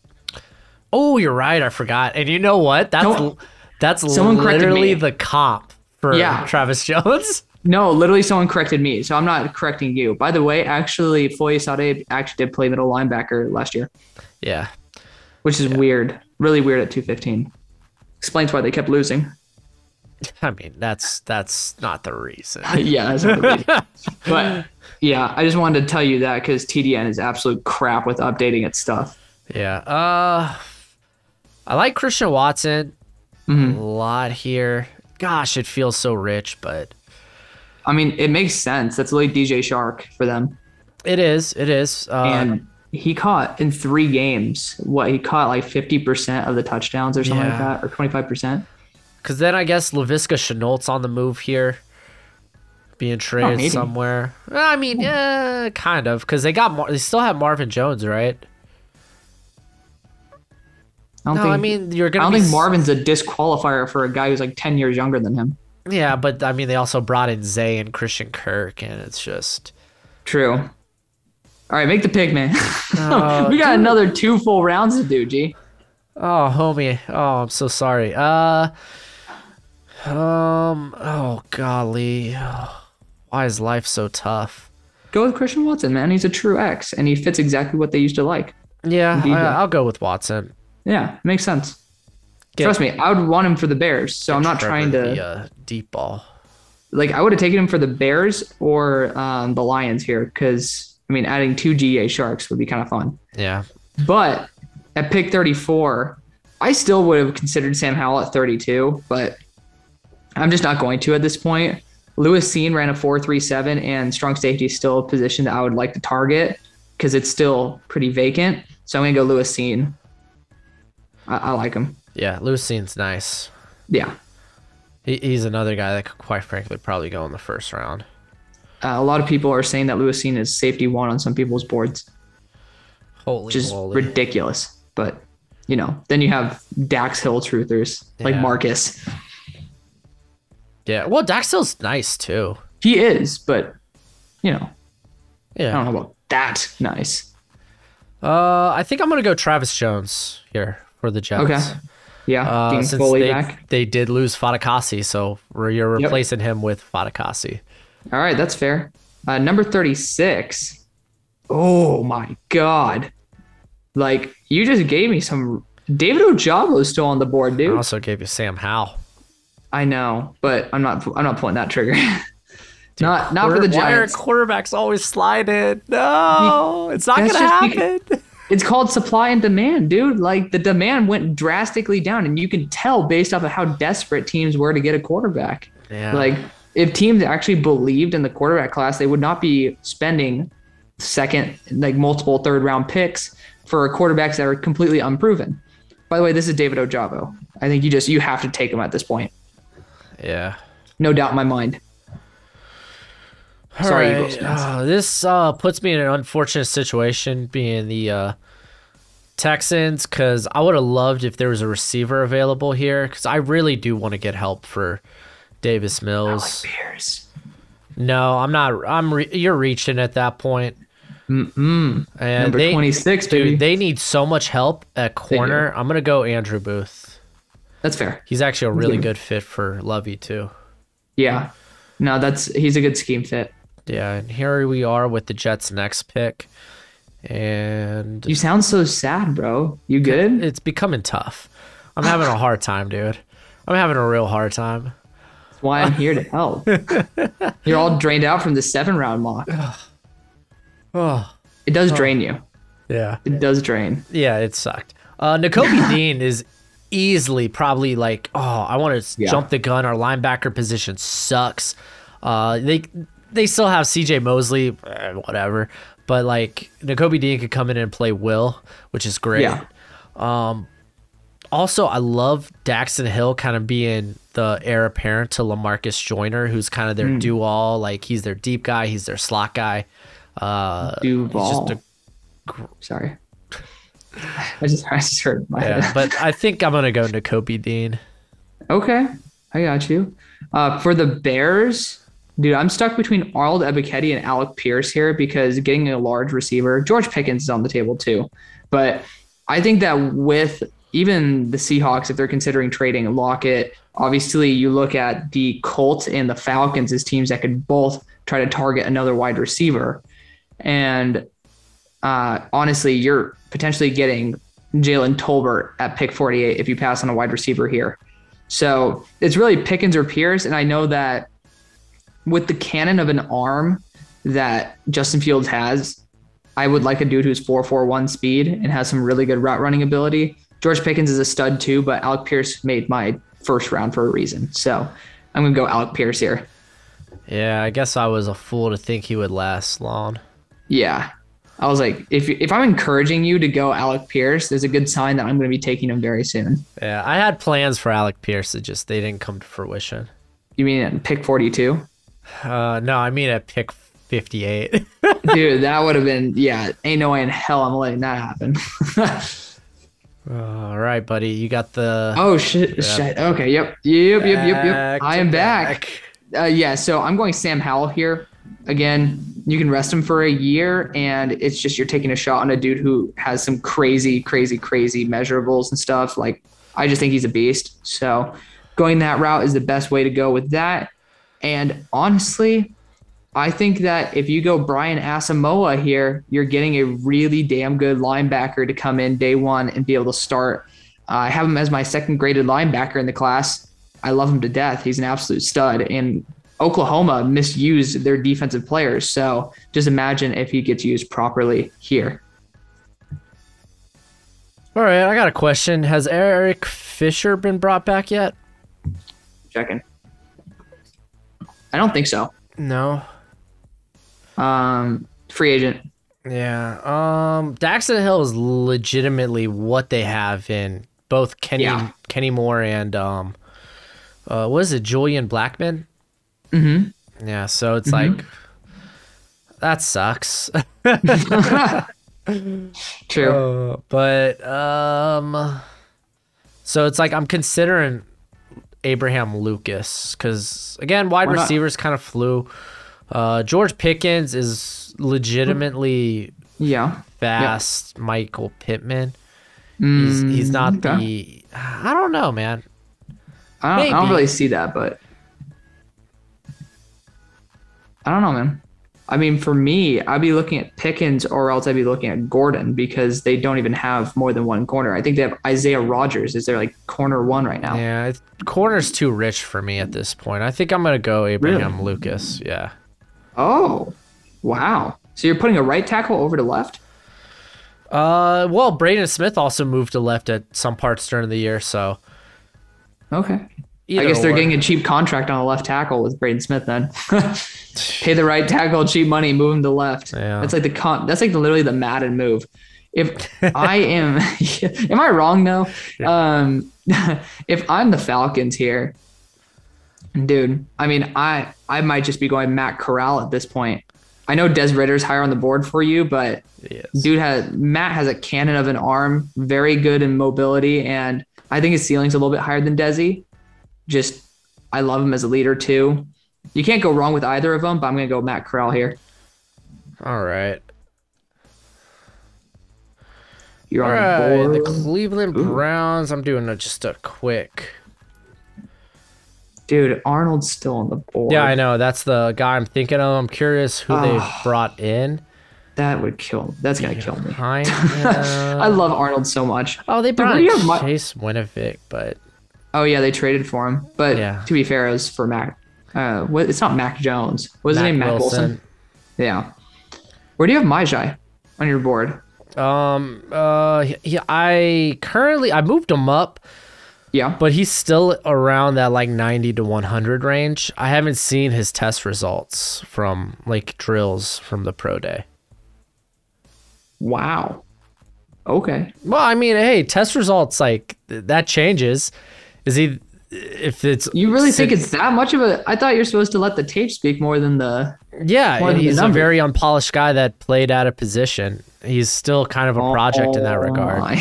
Oh, you're right. I forgot. And you know what? That's literally the comp for Travis Jones. No, literally someone corrected me, so I'm not correcting you. By the way, actually, Foye Sade actually did play middle linebacker last year. Yeah. Which is weird. Really weird at 215. Explains why they kept losing. I mean, that's not the reason. Yeah, that's not the reason. But, yeah, I just wanted to tell you that because TDN is absolute crap with updating its stuff. Yeah. I like Christian Watson a lot here. Gosh, it feels so rich, but... I mean, it makes sense. That's like DJ Shark for them. It is. And he caught in 3 games. He caught like 50% of the touchdowns or something like that, or 25%. Because then I guess Laviska Shenault's on the move here, being traded somewhere. I mean, kind of, because they still have Marvin Jones, right? I don't think Marvin's a disqualifier for a guy who's like 10 years younger than him. Yeah, but I mean, they also brought in Zay and Christian Kirk, and it's just true. All right, make the pick, man. We got another 2 full rounds to do, G. Oh, homie. Oh, I'm so sorry. Oh, golly. Why is life so tough? Go with Christian Watson, man. He's a true X, and he fits exactly what they used to like. Yeah, DJ. I'll go with Watson. Yeah, makes sense. Trust me, I would want him for the Bears. So I'm not trying to the deep ball. like. I would have taken him for the Bears or the Lions here because I mean, adding 2 GA Sharks would be kind of fun. Yeah, but at pick 34, I still would have considered Sam Howell at 32, but I'm just not going to at this point. Lewis Cine ran a 4.37, and strong safety is still a position that I would like to target because it's still pretty vacant. So I'm going to go Lewis Cine. I like him. Yeah, Lewis Cine's nice. Yeah. He's another guy that could, quite frankly, probably go in the first round. A lot of people are saying that Lewis Cine is safety 1 on some people's boards. Holy which is moly. ridiculous. But, then you have Dax Hill truthers like Marcus. Yeah, well, Dax Hill's nice, too. He is, but, Yeah. I don't know about that nice. I think I'm going to go Travis Jones here for the Jets. Okay. Yeah, being Since fully back. they did lose Fadakasi, so you're replacing him with Fadakasi. All right, that's fair. Number 36. Oh, my God. Like, you just gave me some... David Ojabo is still on the board, I dude. also gave you Sam Howell. I know, but I'm not pulling that trigger. Dude, not for the Giants. Why are quarterbacks always sliding? No, it's not going to happen. It's called supply and demand, dude. Like, the demand went drastically down, and you can tell based off of how desperate teams were to get a quarterback. Yeah. Like, if teams actually believed in the quarterback class, they would not be spending second, like multiple third-round picks for quarterbacks that are completely unproven. By the way, this is David Ojabo. I think you have to take him at this point. Yeah. No doubt in my mind. Sorry, Eagles fans. This puts me in an unfortunate situation being the Texans, because I would have loved if there was a receiver available here, because I really do want to get help for Davis Mills. Alec Pierce. No, I'm not. You're reaching at that point. And number 26, dude, baby. they need so much help at corner. I'm gonna go Andrew Booth. That's fair. He's actually a really good fit for Lovey too. Yeah. No, he's a good scheme fit. Yeah, and here we are with the Jets' next pick. And you sound so sad, bro. You good? It's becoming tough. I'm having a hard time, dude. I'm having a real hard time. That's why I'm here to help. You're all drained out from the 7-round mock. It does drain you. Yeah. It does drain. Yeah, it sucked. Nakobe Dean is easily probably like, I want to jump the gun. Our linebacker position sucks. They still have CJ Mosley, whatever. But like Nakobe Dean could come in and play Will, which is great. Yeah. Also, I love Daxton Hill kind of being the heir apparent to LaMarcus Joyner, who's kind of their do-all. Like, he's their deep guy. He's their slot guy. Duval. Sorry. I just heard my head. But I think I'm going to go Nakobe Dean. Okay. I got you. For the Bears, dude, I'm stuck between Arnold Ebiketie and Alec Pierce here because getting a large receiver, George Pickens is on the table too. But I think that with even the Seahawks, if they're considering trading Lockett, obviously you look at the Colts and the Falcons as teams that could both try to target another wide receiver. And honestly, you're potentially getting Jalen Tolbert at pick 48 if you pass on a wide receiver here. So it's really Pickens or Pierce. And I know that with the cannon of an arm that Justin Fields has, I would like a dude who's 4.41 speed and has some really good route running ability. George Pickens is a stud too, but Alec Pierce made my first round for a reason. So I'm going to go Alec Pierce here. Yeah, I guess I was a fool to think he would last long. Yeah. I was like, if I'm encouraging you to go Alec Pierce, there's a good sign that I'm going to be taking him very soon. Yeah, I had plans for Alec Pierce, they didn't come to fruition. You mean at pick 42? No, I mean at pick 58. Dude, that would have been, ain't no way in hell I'm letting that happen. All right, buddy, you got the... Oh, shit. Okay, yep. I am back. So I'm going Sam Howell here. Again, you can rest him for a year, and it's just you're taking a shot on a dude who has some crazy measurables and stuff. Like, I just think he's a beast. So going that route is the best way to go with that. And honestly, I think that if you go Brian Asamoah here, you're getting a really damn good linebacker to come in day one and be able to start. I have him as my second graded linebacker in the class. I love him to death. He's an absolute stud. And Oklahoma misused their defensive players. So just imagine if he gets used properly here. All right, I got a question. Has Eric Fisher been brought back yet? Checking. I don't think so. No. Free agent. Yeah. Daxton Hill is legitimately what they have in both Kenny Moore and what is it, Julian Blackman? Mm-hmm. Yeah, so it's like that sucks. True. But so it's like I'm considering Abraham Lucas because again, wide receivers kind of flew. George Pickens is legitimately fast. Yep. Michael Pittman. He's not the. I don't know, man. I don't really see that, but I don't know, man. I mean, for me, I'd be looking at Pickens or else I'd be looking at Gordon because they don't even have more than one corner. I think they have Isaiah Rodgers. Is there like corner one right now? Yeah, corner's too rich for me at this point. I think I'm going to go Abraham Lucas. Yeah. Oh, wow. So you're putting a right tackle over to left? Well, Braden Smith also moved to left at some parts during the year, so. Okay. I guess they're getting a cheap contract on a left tackle with Braden Smith then. Pay the right tackle cheap money, move him to left. Yeah. That's like literally the Madden move. If I am I wrong though? If I'm the Falcons here, dude, I mean I might just be going Matt Corral at this point. I know Des Ritter's higher on the board for you, but Matt has a cannon of an arm, very good in mobility, and I think his ceiling's a little bit higher than Desi. I love him as a leader too. You can't go wrong with either of them, but I'm going to go Matt Corral here. All right. You're on board. The Cleveland Browns. I'm doing just a quick. Dude, Arnold's still on the board. Yeah, I know. That's the guy I'm thinking of. I'm curious who they brought in. That would kill me. That's going to kill me. I love Arnold so much. Oh, they brought Chase Winovich, but... Oh, yeah, they traded for him. But to be fair, it was for Mac. It's not Mac Jones. What was his name? Mac Wilson. Yeah. Where do you have Majai on your board? I moved him up. Yeah. But he's still around that like 90 to 100 range. I haven't seen his test results from like drills from the pro day. Wow. Okay. Well, I mean, hey, test results like that changes. Is he? If it's you really think it's that much of a? I thought you're supposed to let the tape speak more than the. Yeah, he's a very unpolished guy that played out of position. He's still kind of a project in that regard.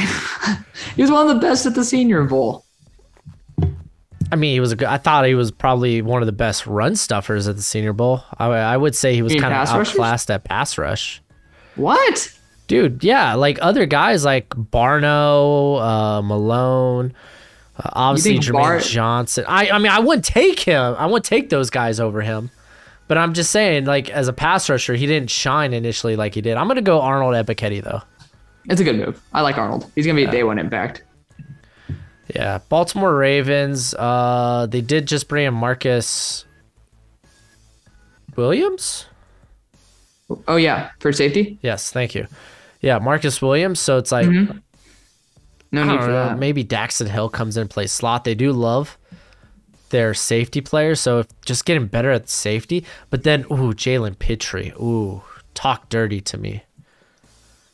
He was one of the best at the Senior Bowl. I mean, he was I thought he was probably one of the best run stuffers at the Senior Bowl. I would say he was kind of outclassed at pass rush. What? Dude, yeah, like other guys like Barno, Malone. Obviously, Jermaine Johnson. I mean, I wouldn't take him. I wouldn't take those guys over him. But I'm just saying, like, as a pass rusher, he didn't shine initially like he did. I'm going to go Arnold Ebiketie, though. It's a good move. I like Arnold. He's going to be a day one impact. Yeah. Baltimore Ravens, they did just bring in Marcus Williams? Oh, yeah. For safety? Yes, thank you. Yeah, Marcus Williams. So it's like... No need for that. Maybe Daxton Hill comes in and plays slot. They do love their safety players, so if just getting better at safety. But then, Jalen Pitre. Talk dirty to me.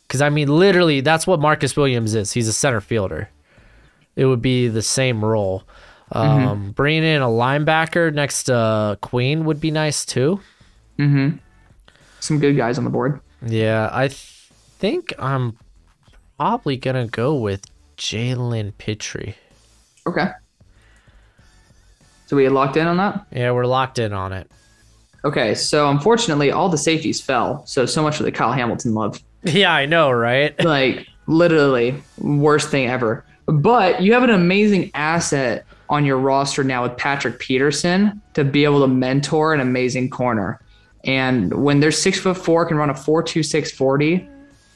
Because, I mean, literally, that's what Marcus Williams is. He's a center fielder. It would be the same role. Bringing in a linebacker next to Queen would be nice, too. Some good guys on the board. Yeah, I think I'm probably going to go with Jalen Pitre. Okay. So we locked in on that? Yeah, we're locked in on it. Okay, so unfortunately, all the safeties fell. So much for the Kyle Hamilton love. Yeah, I know, right? Like, literally, worst thing ever. But you have an amazing asset on your roster now with Patrick Peterson to be able to mentor an amazing corner. And when they're 6'4", can run a 4.26 40,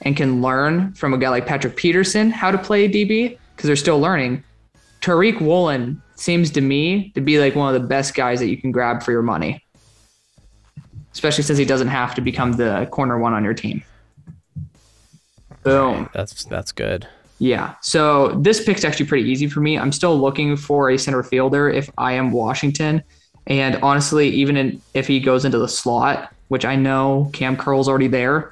and can learn from a guy like Patrick Peterson how to play DB because they're still learning. Tariq Woolen seems to me to be like one of the best guys that you can grab for your money, especially since he doesn't have to become the corner one on your team. Boom. That's good. Yeah. So this pick's actually pretty easy for me. I'm still looking for a center fielder if I am Washington. And honestly, even if he goes into the slot, which I know Cam Curl's already there,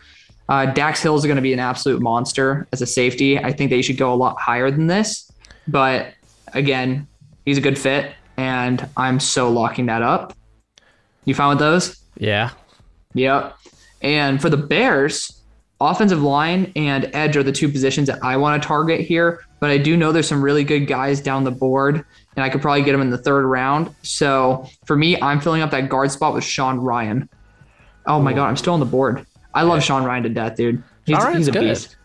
Dax Hill is going to be an absolute monster as a safety. I think they should go a lot higher than this. But again, he's a good fit, and I'm so locking that up. You fine with those? Yeah. Yep. And for the Bears, offensive line and edge are the two positions that I want to target here. But I do know there's some really good guys down the board, and I could probably get them in the third round. So for me, I'm filling up that guard spot with Sean Ryan. Oh my God, I'm still on the board. I love Sean Ryan to death, dude. He's a beast.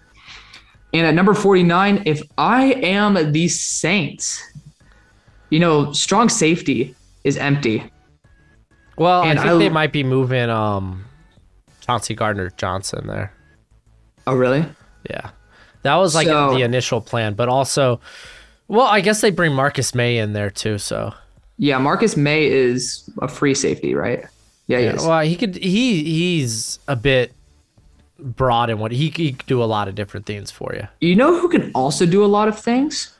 And at number 49, if I am the Saints, strong safety is empty. Well, and I think they might be moving Chauncey Gardner-Johnson there. Oh, really? Yeah. That was like the initial plan, but also, well, I guess they bring Marcus May in there too, so. Yeah, Marcus May is a free safety, right? Yeah, he is. Well, he's a bit broad in what he could do a lot of different things for you. You know who can also do a lot of things?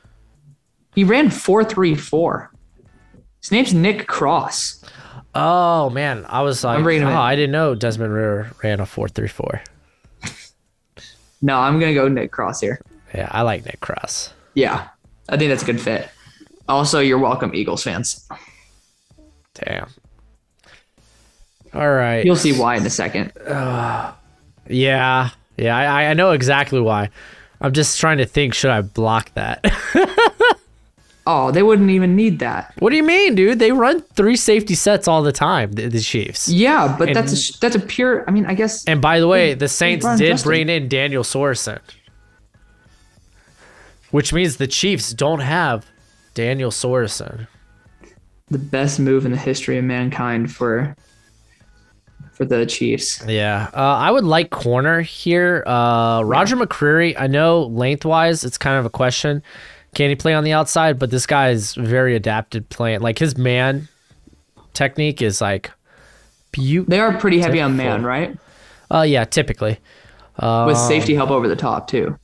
He ran 4.34. His name's Nick Cross. Oh man, I was like, I didn't know Desmond Ridder ran a 4.34. No, I'm gonna go Nick Cross here. Yeah, I like Nick Cross. Yeah, I think that's a good fit. Also, you're welcome, Eagles fans. Damn. All right. You'll see why in a second. Yeah, I know exactly why. I'm just trying to think, should I block that? Oh, they wouldn't even need that. What do you mean, dude? They run 3 safety sets all the time, the Chiefs. Yeah, but that's a pure, I guess. And by the way, the Saints did bring in Daniel Sorensen, which means the Chiefs don't have Daniel Sorensen. The best move in the history of mankind for the Chiefs. Yeah, I would like corner here. Roger McCreary, I know lengthwise it's kind of a question. Can he play on the outside? But this guy is very adapted playing. Like his man technique is like beautiful. They are pretty heavy on man, right? Yeah, typically. With safety help over the top too.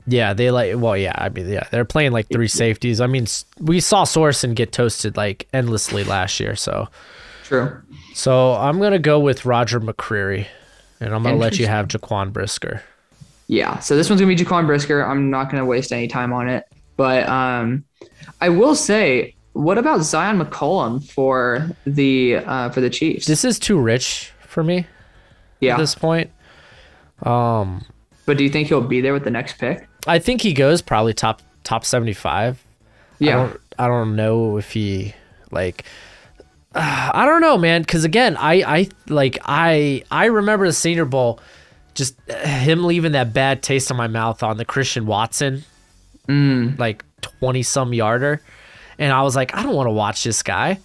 Yeah, they're playing like 3 safeties. I mean, we saw Sorensen get toasted like endlessly last year, so. True. So I'm going to go with Roger McCreary, and I'm going to let you have Jaquan Brisker. Yeah, so this one's going to be Jaquan Brisker. I'm not going to waste any time on it. But I will say, what about Zion McCollum for the Chiefs? This is too rich for me at this point. But do you think he'll be there with the next pick? I think he goes probably top 75. Yeah. I don't know if he like I don't know, man, cuz again, I remember the Senior Bowl, just him leaving that bad taste in my mouth on the Christian Watson like 20 some yarder, and I was like, I don't want to watch this guy.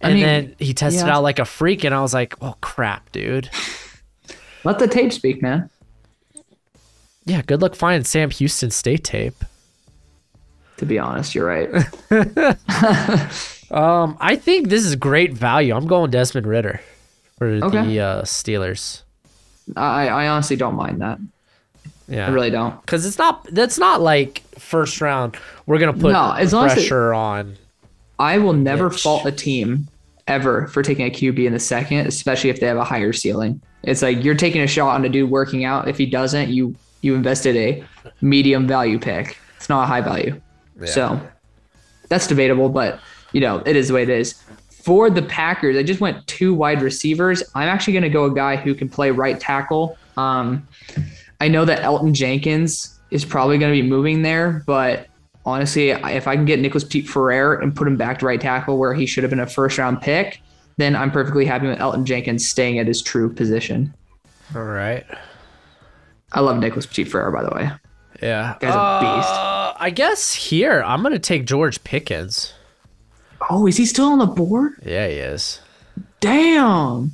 And then he tested out like a freak, and I was like, oh crap, dude. Let the tape speak, man. Yeah, good luck finding Sam Houston State tape. To be honest, you're right. I think this is great value. I'm going Desmond Ridder for the Steelers. I honestly don't mind that. Yeah, I really don't. Because that's not like first round. We're gonna put pressure on. I will never fault a team ever for taking a QB in the second, especially if they have a higher ceiling. It's like you're taking a shot on a dude working out. If he doesn't, you invested a medium value pick. It's not a high value. Yeah. So that's debatable, but it is the way it is. For the Packers, I just went 2 wide receivers. I'm actually going to go a guy who can play right tackle. I know that Elton Jenkins is probably going to be moving there, but honestly, if I can get Nicholas Petit-Frere and put him back to right tackle where he should have been a first-round pick, then I'm perfectly happy with Elton Jenkins staying at his true position. All right. I love Nicholas Petit-Frere, by the way. Yeah. Guy's a beast. I guess here, I'm going to take George Pickens. Oh, is he still on the board? Yeah, he is. Damn.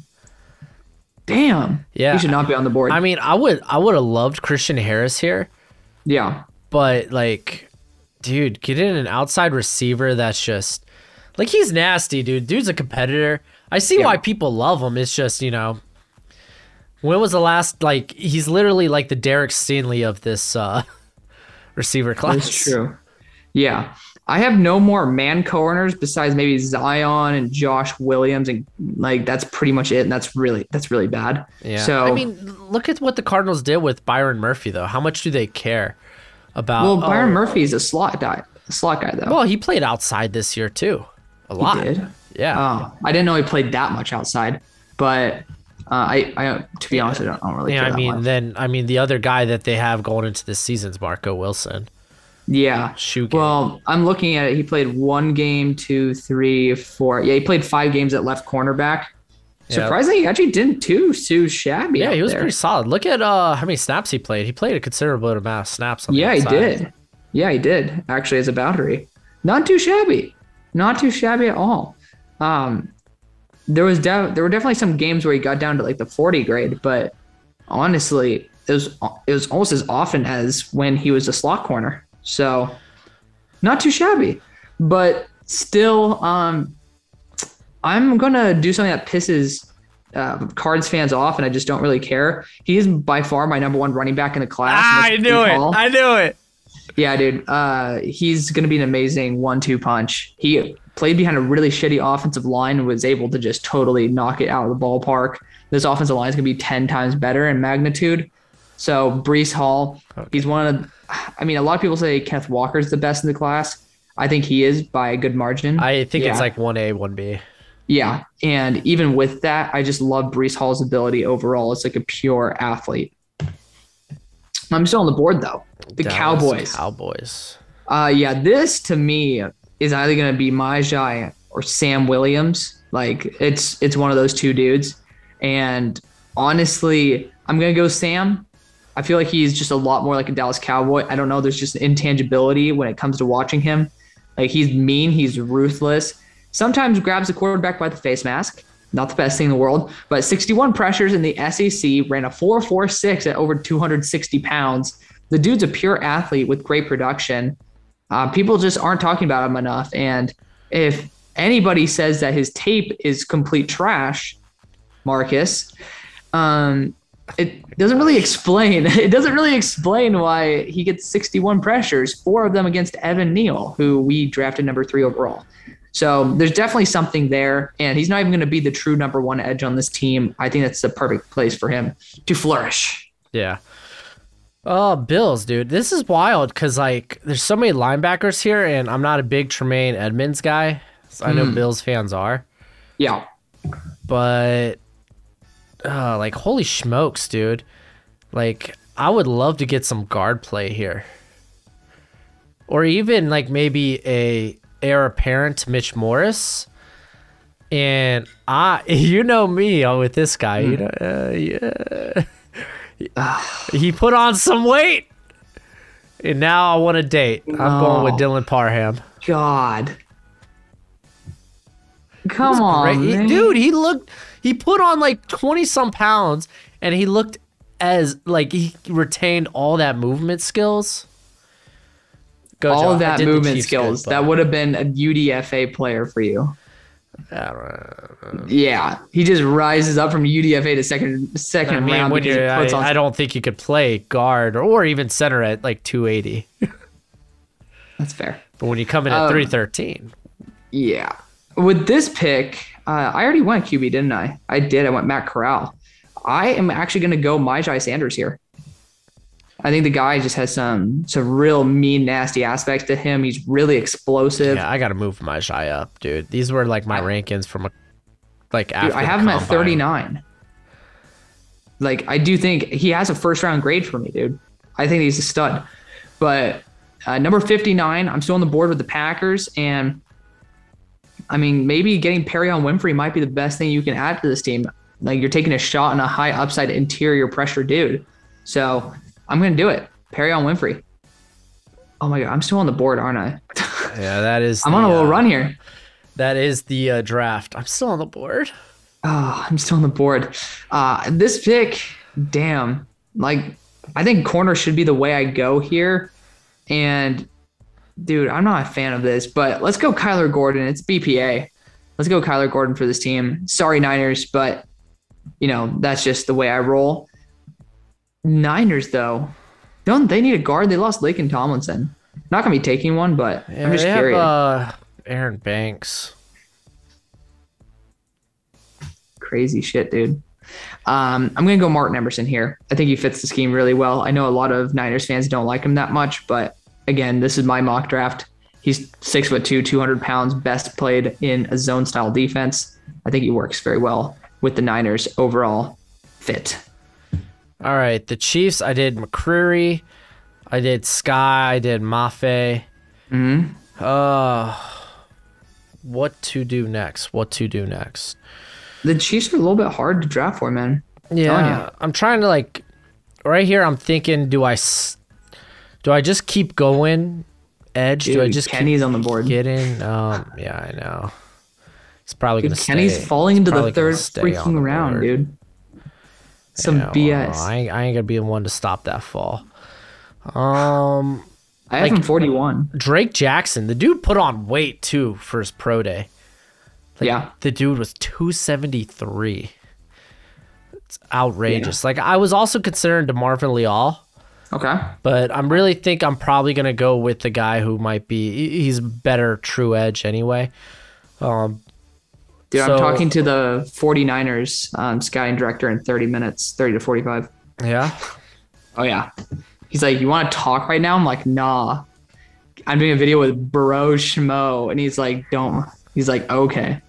Damn. Yeah. He should not be on the board. I mean, I would have loved Christian Harris here, yeah. but like, dude, get in an outside receiver that's just like, he's nasty, dude. Dude's a competitor. I see why people love him. It's just, you know, when was the last, like, he's literally like the Derek Stingley of this receiver class. That's true. Yeah. I have no more man corners besides maybe Zion and Josh Williams, and like that's pretty much it. And that's really bad. Yeah. So I mean, look at what the Cardinals did with Byron Murphy, though. How much do they care about? Well, Byron Murphy is a slot guy though. Well, he played outside this year too, a lot. He did? Yeah. Oh, I didn't know he played that much outside, but I to be honest, I don't really care that much. The other guy that they have going into this season is Marco Wilson. Yeah. Shoot game. Well, I'm looking at it. He played 1 game, 2, 3, 4. Yeah, he played 5 games at left cornerback. Surprisingly, he actually didn't too shabby. Yeah, he was there. pretty solid. Look at how many snaps he played. He played a considerable amount of snaps on the he outside. did. Yeah, he did, actually, as a boundary. Not too shabby. Not too shabby at all. There were definitely some games where he got down to like the 40 grade, but honestly, it was almost as often as when he was a slot corner. So not too shabby, but still, I'm going to do something that pisses Cards fans off, and I just don't really care. He is by far my number 1 running back in the class. I knew it. Yeah, dude. He's going to be an amazing 1-2 punch. He played behind a really shitty offensive line and was able to just totally knock it out of the ballpark. This offensive line is going to be 10 times better in magnitude. So Breece Hall, he's one of a lot of people say Kenneth Walker's the best in the class. I think he is by a good margin. I think it's like 1A, 1B. Yeah, and even with that, I just love Breece Hall's ability overall. It's like a pure athlete. I'm still on the board, though. The Dallas Cowboys. Yeah, this to me is either going to be Majai or Sam Williams. Like, it's one of those two dudes. And honestly, I'm going to go Sam. I feel like he's just a lot more like a Dallas Cowboy. I don't know. There's just intangibility when it comes to watching him. Like, he's mean. He's ruthless. Sometimes grabs the quarterback by the face mask. Not the best thing in the world. But 61 pressures in the SEC, ran a 4.46 at over 260 pounds. The dude's a pure athlete with great production. People just aren't talking about him enough. And if anybody says that his tape is complete trash, Marcus, it doesn't really explain. It doesn't really explain why he gets 61 pressures, 4 of them against Evan Neal, who we drafted number 3 overall. So there's definitely something there, and he's not even going to be the true number 1 edge on this team. I think that's the perfect place for him to flourish. Yeah. Oh, Bills, dude. This is wild because, like, there's so many linebackers here, and I'm not a big Tremaine Edmonds guy. So I know Bills fans are. Yeah. But, like, holy smokes, dude. Like, I would love to get some guard play here. Or even, like, maybe a heir apparent to Mitch Morris. And you know me with this guy. You know, he put on some weight, and now I want to date. I'm going with Dylan Parham. God, come on, man. Dude. He put on like 20 some pounds, and he looked as like he retained all that movement skills. All of that movement skills. That would have been a UDFA player for you. Yeah, he just rises up from UDFA to second round. When I don't think you could play guard or even center at like 280. That's fair. But when you come in at 313. Yeah. With this pick, I already went QB, didn't I? I did. I went Matt Corral. I am actually going to go Myjai Sanders here. I think the guy just has some real mean, nasty aspects to him. He's really explosive. Yeah, I got to move Myjai up, dude. These were like my rankings from after I have him at 39. Like, I do think he has a first-round grade for me, dude. I think he's a stud. But number 59, I'm still on the board with the Packers. And, I mean, maybe getting Perrion Winfrey might be the best thing you can add to this team. Like, you're taking a shot on a high upside interior pressure dude. So I'm going to do it. Perrion Winfrey. Oh, my God. I'm still on the board, aren't I? Yeah, that is. I'm on a little run here. That is the draft. I'm still on the board. Oh, I'm still on the board. This pick, damn. Like, I think corner should be the way I go here. And, dude, I'm not a fan of this, but let's go Kyler Gordon. It's BPA. Let's go Kyler Gordon for this team. Sorry, Niners, but, that's just the way I roll. Niners, though, don't they need a guard? They lost Laken Tomlinson. Not going to be taking one, but I'm just curious. Aaron Banks. Crazy shit, dude. I'm going to go Martin Emerson here. I think he fits the scheme really well. I know a lot of Niners fans don't like him that much, but again, this is my mock draft. He's 6'2", 200 pounds, best played in a zone-style defense. I think he works very well with the Niners overall fit. All right, the Chiefs, I did McCreary. I did Sky. I did Mafe. What to do next? The Chiefs are a little bit hard to draft for, man. Yeah, I'm trying to right here. I'm thinking, do I just keep going edge? Dude, do I just Kenny's keep on the board? Getting? Yeah, I know. It's probably gonna stay. Kenny's falling into the third freaking round, dude. Some BS. Well, I ain't gonna be the one to stop that fall. I have him 41. Drake Jackson, the dude put on weight too for his pro day. Yeah. The dude was 273. It's outrageous. Yeah. I was also considering DeMarvin Leal. Okay. But I'm probably going to go with the guy who might be, he's better true edge anyway. Dude, I'm talking to the 49ers scouting director in 30 minutes, 30 to 45. Yeah? Oh, yeah. He's like, you want to talk right now? I'm like, nah. I'm doing a video with Broshmo. And he's like, don't. He's like, okay.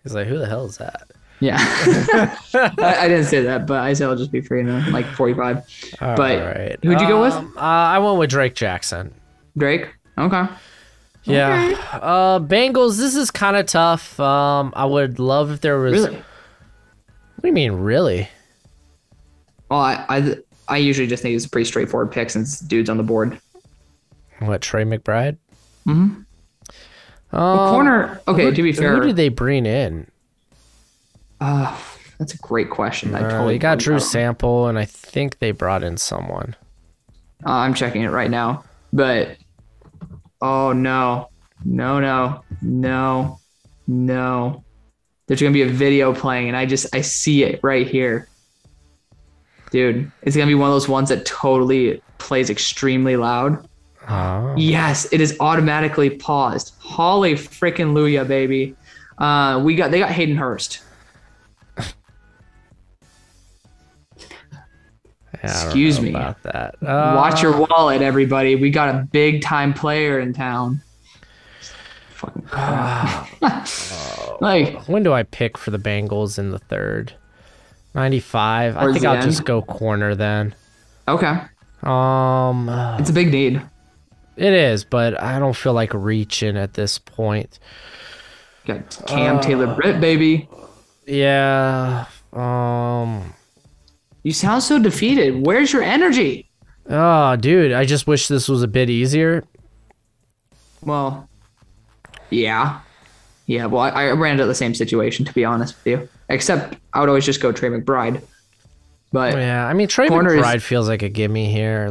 He's like, who the hell is that? Yeah. I didn't say that, but I said I'll just be free in 45. All but right. Who'd you go with? I went with Drake Jackson. Drake? Okay. Yeah. Okay. Bengals, this is kind of tough. I would love if there was... Really? What do you mean, really? Well, I usually just think it's a pretty straightforward pick since dude's on the board. What, Trey McBride? Mm-hmm. Corner. Okay, to be fair, who did they bring in? That's a great question. I totally got Drew Sample, and I think they brought in someone. I'm checking it right now, but no. There's gonna be a video playing, and I see it right here, dude. It's gonna be one of those ones that totally plays extremely loud. Oh. Yes, it is automatically paused. Holy freaking Luya, baby. They got Hayden Hurst. Excuse me. About that. Watch your wallet, everybody. We got a big time player in town. Fucking crap. When do I pick for the Bengals in the third? 95. I think I'll just go corner then. Okay. It's a big need. It is, but I don't feel like reaching at this point. Got Cam Taylor-Britt, baby. Yeah. You sound so defeated. Where's your energy? Oh, dude, I just wish this was a bit easier. Well, yeah. Yeah, well, I ran into the same situation, to be honest with you. Except I would always just go Trey McBride. But yeah, I mean, Trey McBride feels like a gimme here.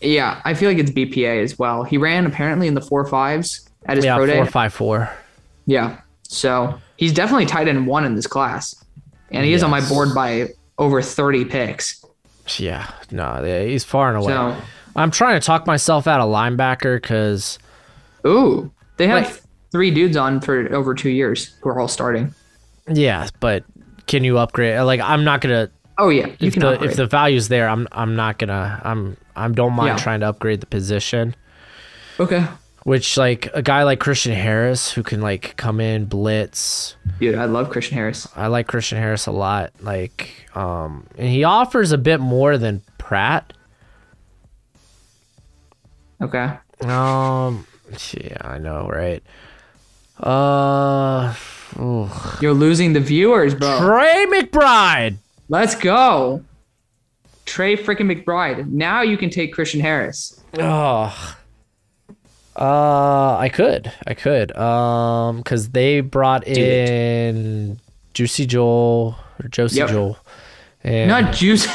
Yeah, I feel like it's BPA as well. He ran apparently in the 4.5s at his pro day. 4.54. Yeah, so he's definitely tight end 1 in this class. And he is on my board by over 30 picks. Yeah, no, he's far and away. So, I'm trying to talk myself out of linebacker because... Ooh, they have 3 dudes on for over 2 years who are all starting. Yeah, but can you upgrade? I'm not going to... Oh, yeah, you can upgrade. If the value's there, I'm not going to... I don't mind trying to upgrade the position. Okay. Which, a guy like Christian Harris who can, come in, blitz. Dude, I love Christian Harris. I like Christian Harris a lot. And he offers a bit more than Pratt. Okay. Yeah, I know, right? You're losing the viewers, bro. Trey McBride. Let's go. Trey freaking McBride. Now you can take Christian Harris. Oh. I could. Because they brought in Juicy Joel or Josie Joel. And not Juicy.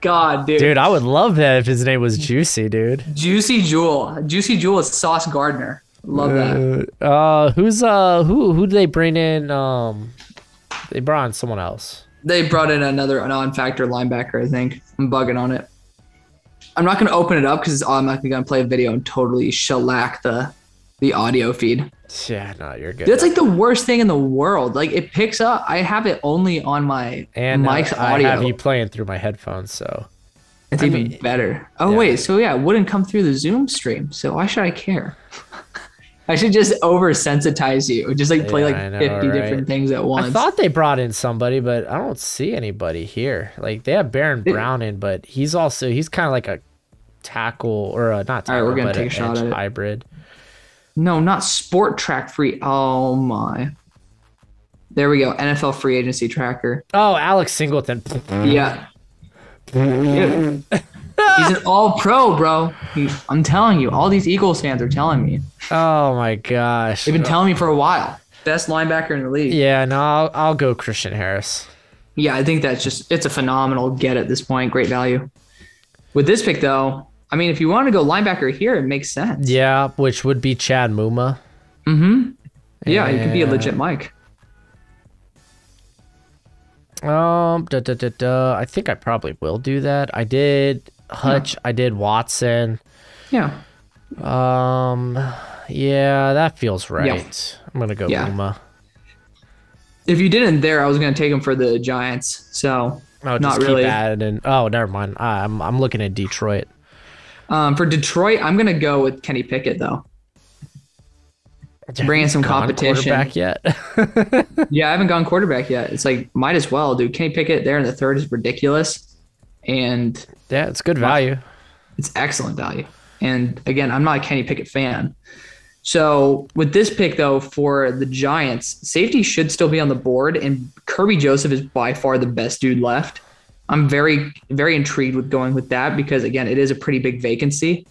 God, dude. Dude, I would love that if his name was Juicy, dude. Juicy Jewel. Juicy Jewel is Sauce Gardner. Love that. Who did they bring in? They brought in someone else. They brought in another non-factor linebacker, I think. I'm bugging on it. I'm not going to open it up because I'm not going to play a video and totally shellac the audio feed. Yeah, no, you're good. That's like the worst thing in the world. Like it picks up. I have it only on my mic's audio. I have you playing through my headphones, so it's even better. Oh, wait. So yeah, it wouldn't come through the Zoom stream. So why should I care? I should just oversensitize you. Just like play 50 different things at once. I thought they brought in somebody, but I don't see anybody here. Like they have Baron Brown in, but he's kind of like a tackle or a not tackle, all right, we're gonna but take a shot at it. Hybrid. No, not Sport Track Free. Oh my. There we go. NFL free agency tracker. Oh, Alex Singleton. Yeah. Dude. He's an all-pro, bro. I'm telling you, all these Eagles fans are telling me. Oh my gosh. They've been telling me for a while. Best linebacker in the league. Yeah, no, I'll go Christian Harris. Yeah, I think it's a phenomenal get at this point. Great value. With this pick, though, I mean, if you want to go linebacker here, it makes sense. Yeah, which would be Chad Muma. Mm-hmm. Yeah, he could be a legit Mike. I think I probably will do that. I did Hutch. Yeah. I did Watson. Yeah. Yeah, that feels right. Yeah. I'm gonna go Muma. If you didn't there, I was gonna take him for the Giants. So not really. Never mind. I'm looking at Detroit. For Detroit, I'm gonna go with Kenny Pickett though. Bring in some competition. Quarterback yet? Yeah, I haven't gone quarterback yet. It's like might as well, dude. Kenny Pickett there in the third is ridiculous, and yeah, it's good value. It's excellent value. And again, I'm not a Kenny Pickett fan. So with this pick though, for the Giants, safety should still be on the board, and Kirby Joseph is by far the best dude left. I'm very, very intrigued with going with that because, again, it is a pretty big vacancy.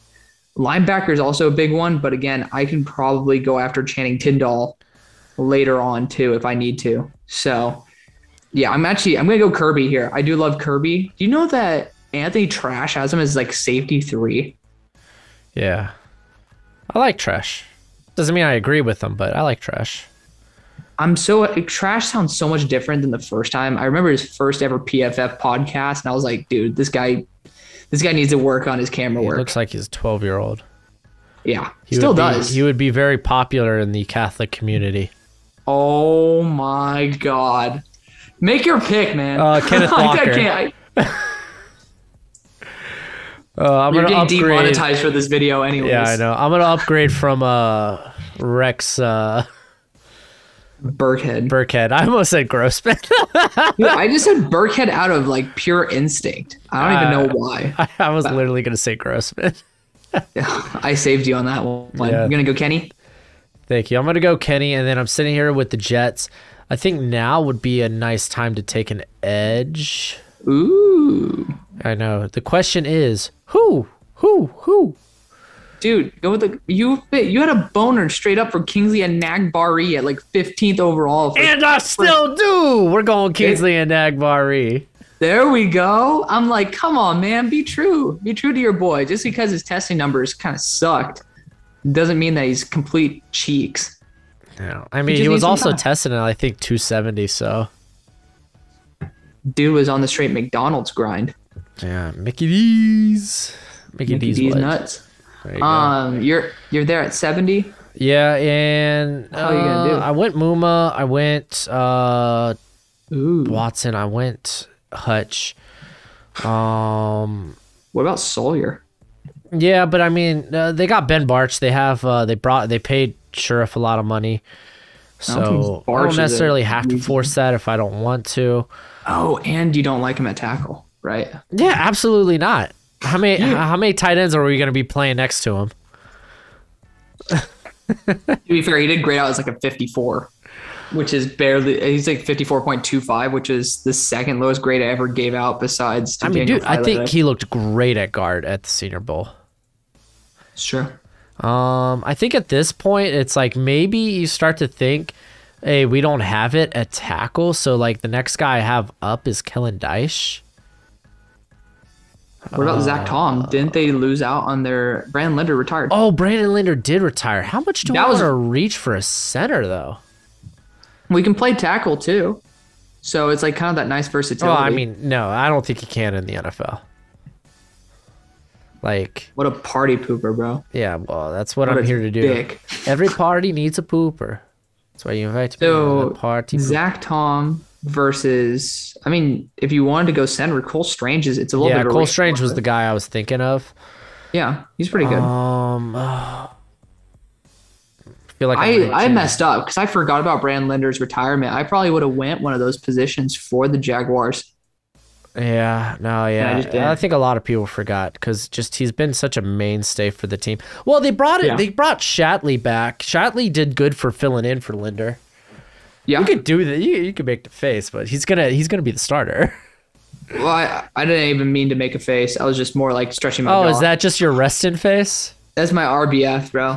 Linebacker is also a big one, but again, I can probably go after Channing Tindall later on too if I need to. So, yeah, I'm going to go Kirby here. I do love Kirby. Do you know that Anthony Trash has him as like safety 3? Yeah. I like Trash. Doesn't mean I agree with him, but I like Trash. Trash sounds so much different than the first time. I remember his first ever PFF podcast, and I was like, dude, this guy needs to work on his camera work. He looks like he's a 12-year-old. Yeah, still does. He would be very popular in the Catholic community. Oh my God. Make your pick, man. Kenneth Walker. You're getting demonetized for this video anyways. Yeah, I know. I'm going to upgrade from Rex... Burkhead. I almost said Grossman. Dude, I just said Burkhead out of like pure instinct. I don't even know why. I was literally going to say Grossman. I saved you on that one. Yeah. You're going to go Kenny? Thank you. I'm going to go Kenny, and then I'm sitting here with the Jets. I think now would be a nice time to take an edge. Ooh. I know. The question is, who? Dude, go with you had a boner straight up for Kingsley and Nagbari at like 15th overall. And I still do. We're going Kingsley and Nagbari. There we go. I'm like, come on, man. Be true. Be true to your boy. Just because his testing numbers kind of sucked doesn't mean that he's complete cheeks. No, I mean, he was also tested at, I think, 270, so. Dude was on the straight McDonald's grind. Yeah, Mickey D's. Mickey D's nuts. You're there at 70. Yeah, and how are you gonna do? I went Muma. I went Watson. I went Hutch. What about Sawyer? Yeah, but I mean, they got Ben Barch. They have they paid Sheriff a lot of money, so I don't necessarily have to force that if I don't want to. Oh, and you don't like him at tackle, right? Yeah, absolutely not. How many tight ends are we going to be playing next to him? To be fair, he did grade out as like a 54, which is barely. He's like 54.25, which is the second lowest grade I ever gave out besides. I mean, dude, I think he looked great at guard at the Senior Bowl. Sure. I think at this point, it's like maybe you start to think, hey, we don't have it at tackle, so like the next guy I have up is Kellen Dyche. What about Zach Tom? Didn't they lose out on their Brandon Linder retired? Oh, Brandon Linder did retire. How much do I want to reach for a center, though? We can play tackle, too. So it's like kind of that nice versatility. Oh, I mean, no, I don't think he can in the NFL. Like, what a party pooper, bro. Yeah, well, that's what I'm here to do. Dick. Every party needs a pooper. That's why you invite me to the party. Zach Tom versus, I mean, if you wanted to go center, Cole Strange it's a little bit. Yeah, Cole Strange was the guy I was thinking of. Yeah, he's pretty good. I feel like I messed up because I forgot about Brandon Linder's retirement. I probably would have went one of those positions for the Jaguars. Yeah, no, yeah. I think a lot of people forgot because just he's been such a mainstay for the team. Well, they brought Shatley back. Shatley did good for filling in for Linder. Yeah, you could do that. You could make the face, but he's gonna be the starter. Well, I didn't even mean to make a face. I was just more like stretching my jaw. Oh, is that just your resting face? That's my RBF, bro.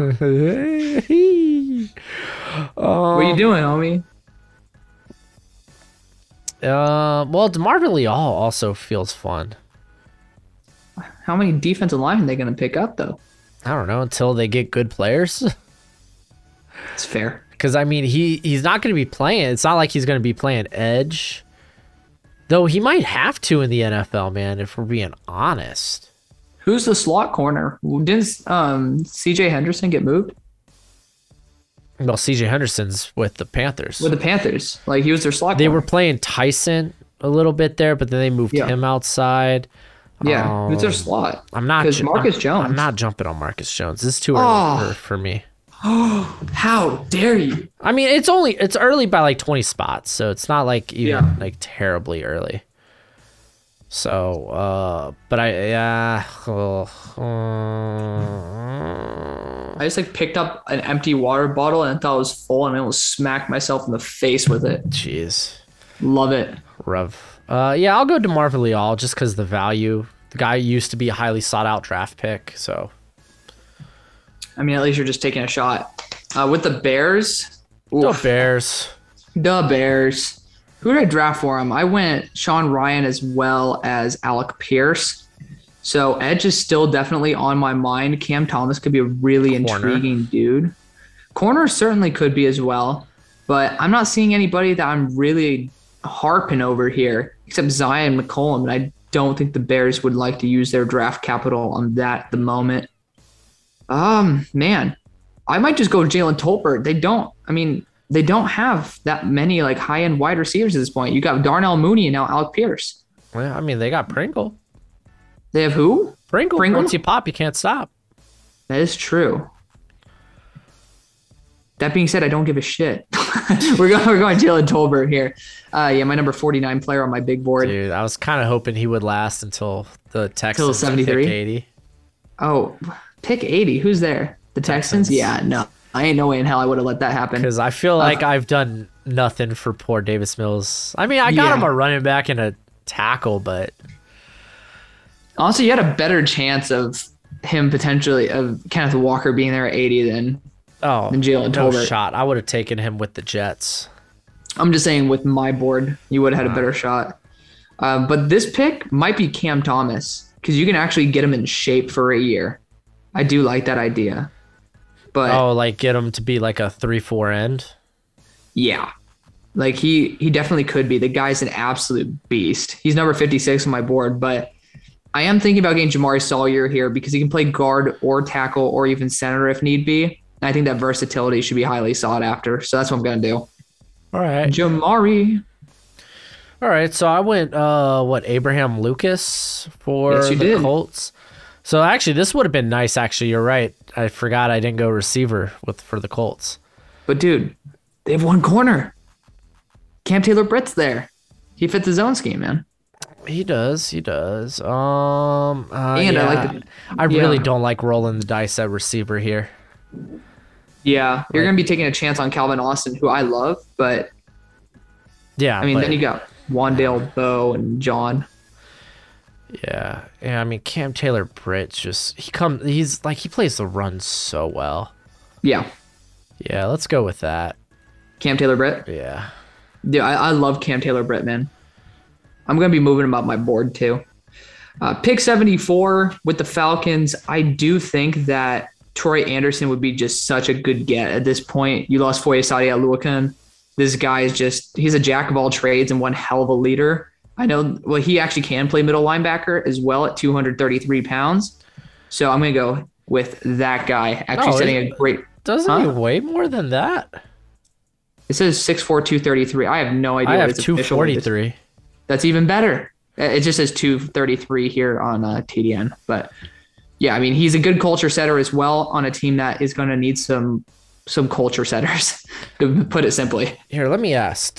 What are you doing, homie? Well, DeMarvin Leal also feels fun. How many defensive linemen are they going to pick up, though? I don't know, until they get good players. It's fair. Because, I mean, he's not going to be playing. It's not like he's going to be playing edge. Though he might have to in the NFL, man, if we're being honest. Who's the slot corner? Didn't C.J. Henderson get moved? Well, C.J. Henderson's with the Panthers. With the Panthers. Like, he was their slot corner. They were playing Tyson a little bit there, but then they moved him outside. Yeah, who's their slot? I'm not. Because Marcus Jones. I'm not jumping on Marcus Jones. This is too early for me. Oh, how dare you? I mean, it's early by like 20 spots, so it's not like even like terribly early. So, but I just like picked up an empty water bottle and thought it was full, and I almost smacked myself in the face with it. Jeez, love it. Rough. Yeah, I'll go DeMarvin Leal just because the value. The guy used to be a highly sought out draft pick, so. I mean, at least you're just taking a shot. With the Bears. The Bears. Who did I draft for him? I went Sean Ryan as well as Alec Pierce. So edge is still definitely on my mind. Cam Thomas could be a really intriguing dude. Corner certainly could be as well. But I'm not seeing anybody that I'm really harping over here except Zion McCollum. And I don't think the Bears would like to use their draft capital on that at the moment. Man, I might just go Jalen Tolbert. They don't have that many like high-end wide receivers at this point. You got Darnell Mooney and now Alec Pierce. Well, I mean, they got Pringle. They have who? Pringle. Once you pop, you can't stop. That is true. That being said, I don't give a shit. we're going Jalen Tolbert here. Yeah, my number 49 player on my big board. Dude, I was kind of hoping he would last until the Texans 73? pick 80. Oh, pick 80. Who's there? The Texans? Yeah, no. I ain't no way in hell I would have let that happen. Because I feel like I've done nothing for poor Davis Mills. I mean, I got him a running back and a tackle, but... Honestly, you had a better chance of him potentially, of Kenneth Walker being there at 80 than Jalen Tolbert. No shot. I would have taken him with the Jets. I'm just saying with my board, you would have had a better shot. But this pick might be Cam Thomas because you can actually get him in shape for a year. I do like that idea. But like get him to be like a 3-4 end? Yeah. Like he definitely could be. The guy's an absolute beast. He's number 56 on my board, but I am thinking about getting Jamari Sawyer here because he can play guard or tackle or even center if need be. And I think that versatility should be highly sought after. So that's what I'm going to do. All right. Jamari. All right. So I went, Abraham Lucas for the Colts. So actually, this would have been nice. Actually, you're right. I forgot I didn't go receiver for the Colts. But dude, they have one corner. Cam Taylor-Britt's there. He fits the zone scheme, man. He does. I really don't like rolling the dice at receiver here. Yeah, you're going to be taking a chance on Calvin Austin, who I love, but yeah, I mean, then you got Wandale, Bo, and John. Yeah. Yeah, I mean Cam Taylor Britt's just he plays the run so well. Yeah. Yeah, let's go with that. Cam Taylor Britt? Yeah. Yeah, I love Cam Taylor Britt, man. I'm going to be moving him up my board too. Pick 74 with the Falcons. I do think that Troy Anderson would be just such a good get at this point. You lost Foyesade Aluakan. This guy is he's a jack of all trades and one hell of a leader. I know, well, he actually can play middle linebacker as well at 233 pounds. So I'm going to go with that guy. Actually setting a great... Doesn't he weigh more than that? It says 6'4", 233. I have no idea. I have 243. That's even better. It just says 233 here on TDN. But yeah, I mean, he's a good culture setter as well on a team that is going to need some culture setters, to put it simply. Here, let me ask.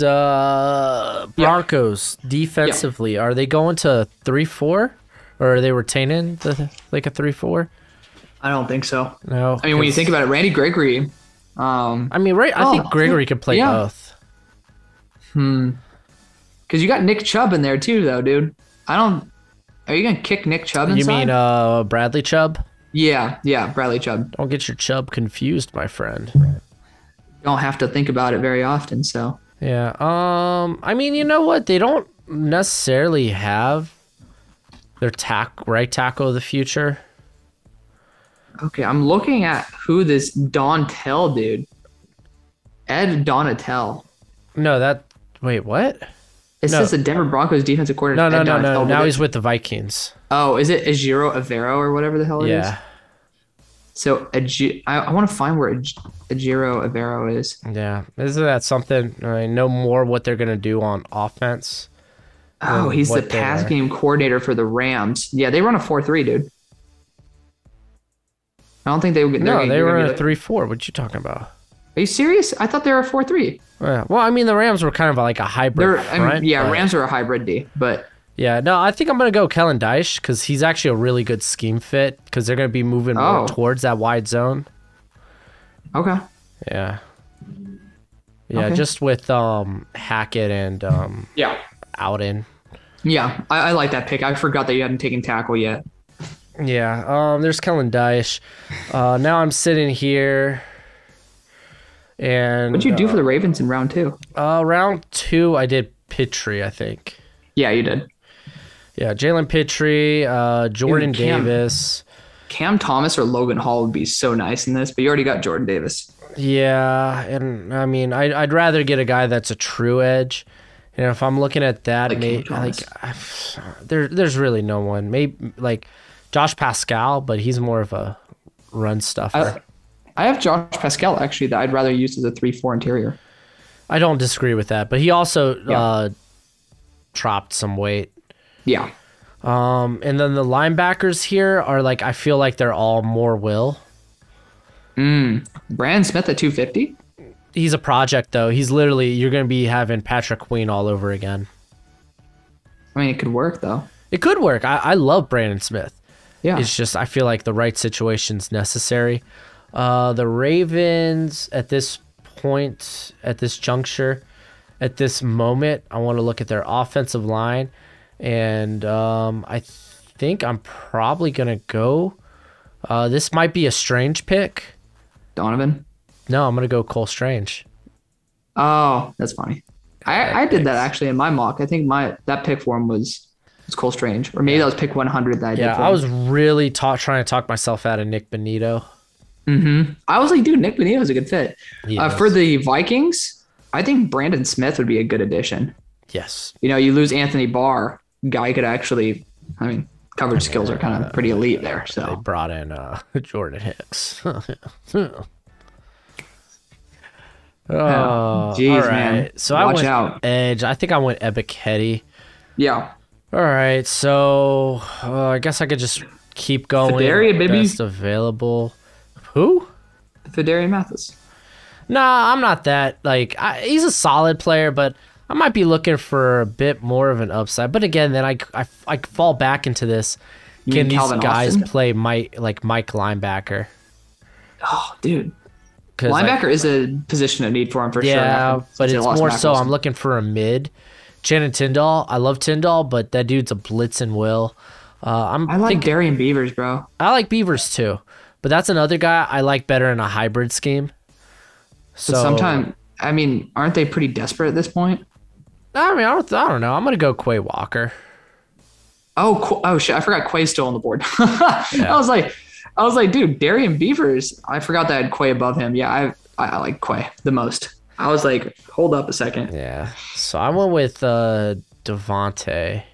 Broncos defensively, are they going to 3-4, or are they retaining a 3-4? I don't think so. No. I mean, when you think about it, Randy Gregory. I think Gregory could play both. Because you got Nick Chubb in there too, though, dude. Are you gonna kick Nick Chubb inside? You mean Bradley Chubb? Yeah, Bradley Chubb. Don't get your Chubb confused, my friend. Don't have to think about it very often, so. Yeah. I mean, you know what? They don't necessarily have their right tackle of the future. Okay, I'm looking at who this Dontel dude. Ed Donatel. No, wait, what? It says the Denver Broncos defensive coordinator. No. Now he's with the Vikings. Oh, is it Ejiro Avero or whatever the hell it is? Yeah. So I want to find where Ejiro Avero is. Yeah. Isn't that something? I know more what they're going to do on offense. Oh, he's the pass game coordinator for the Rams. Yeah, they run a 4-3, dude. I don't think they would get... No, they run a 3-4. What you talking about? Are you serious? I thought they were a 4-3. Yeah. Well, I mean, the Rams were kind of like a hybrid front. Rams are a hybrid D, but... Yeah, no, I think I'm going to go Kellen Dyche because he's actually a really good scheme fit because they're going to be moving more towards that wide zone. Okay. Yeah. Yeah, okay. Just with Hackett and Outen. Yeah, I like that pick. I forgot that you hadn't taken tackle yet. Yeah, there's Kellen Dyche. Now I'm sitting here. And what'd you do for the Ravens in round 2? Round 2, I did Pitre, I think. Yeah, you did. Yeah, Jalen Pitre, Jordan Davis. Cam Thomas or Logan Hall would be so nice in this, but you already got Jordan Davis. Yeah, and I mean, I'd rather get a guy that's a true edge. And if I'm looking at that, there's really no one. Maybe like Josh Pascal, but he's more of a run stuffer. I have Josh Pascal, actually, that I'd rather use as a 3-4 interior. I don't disagree with that, but he also dropped some weight. Yeah. And then the linebackers here are like, I feel like they're all more will. Brandon Smith at 250? He's a project, though. He's literally, you're going to be having Patrick Queen all over again. I mean, it could work, though. It could work. I love Brandon Smith. Yeah. It's just, I feel like the right situation's necessary. The Ravens at this point, at this juncture, at this moment, I want to look at their offensive line, and I think I'm probably gonna go. This might be a strange pick. Donovan? No, I'm gonna go Cole Strange. Oh, that's funny. I did that actually in my mock. I think that pick for him was Cole Strange, or maybe that was pick 100 that I did. Yeah, I was really trying to talk myself out of Nick Bonito. I was like, dude, Nick Bonito is a good fit. For the Vikings, I think Brandon Smith would be a good addition. Yes. You know, you lose Anthony Barr, guy could actually, I mean, coverage skills are kind of pretty elite there. So they brought in Jordan Hicks. Jeez, man. So Watch I went out. edge. I think I went Ebiketie. Yeah. All right, so I guess I could just keep going. Fedarian, baby. Best available. Who? Fedarian Mathis. Nah, I'm not that. He's a solid player, but I might be looking for a bit more of an upside. But again, then I fall back into this. Can these guys play Mike linebacker? Oh, dude. Linebacker is a position of need for him for sure. Yeah, but it's more so I'm looking for a mid. Shannon Tyndall, I love Tyndall, but that dude's a blitz and will. I like Darian Beavers, bro. I like Beavers too, but that's another guy I like better in a hybrid scheme. So But sometimes, I mean, aren't they pretty desperate at this point? I mean, I don't know. I'm gonna go Quay Walker. Oh shit! I forgot Quay's still on the board. I was like, dude, Darian Beavers. I forgot that I had Quay above him. Yeah, I like Quay the most. I was like, hold up a second. Yeah. So I went with Devontae.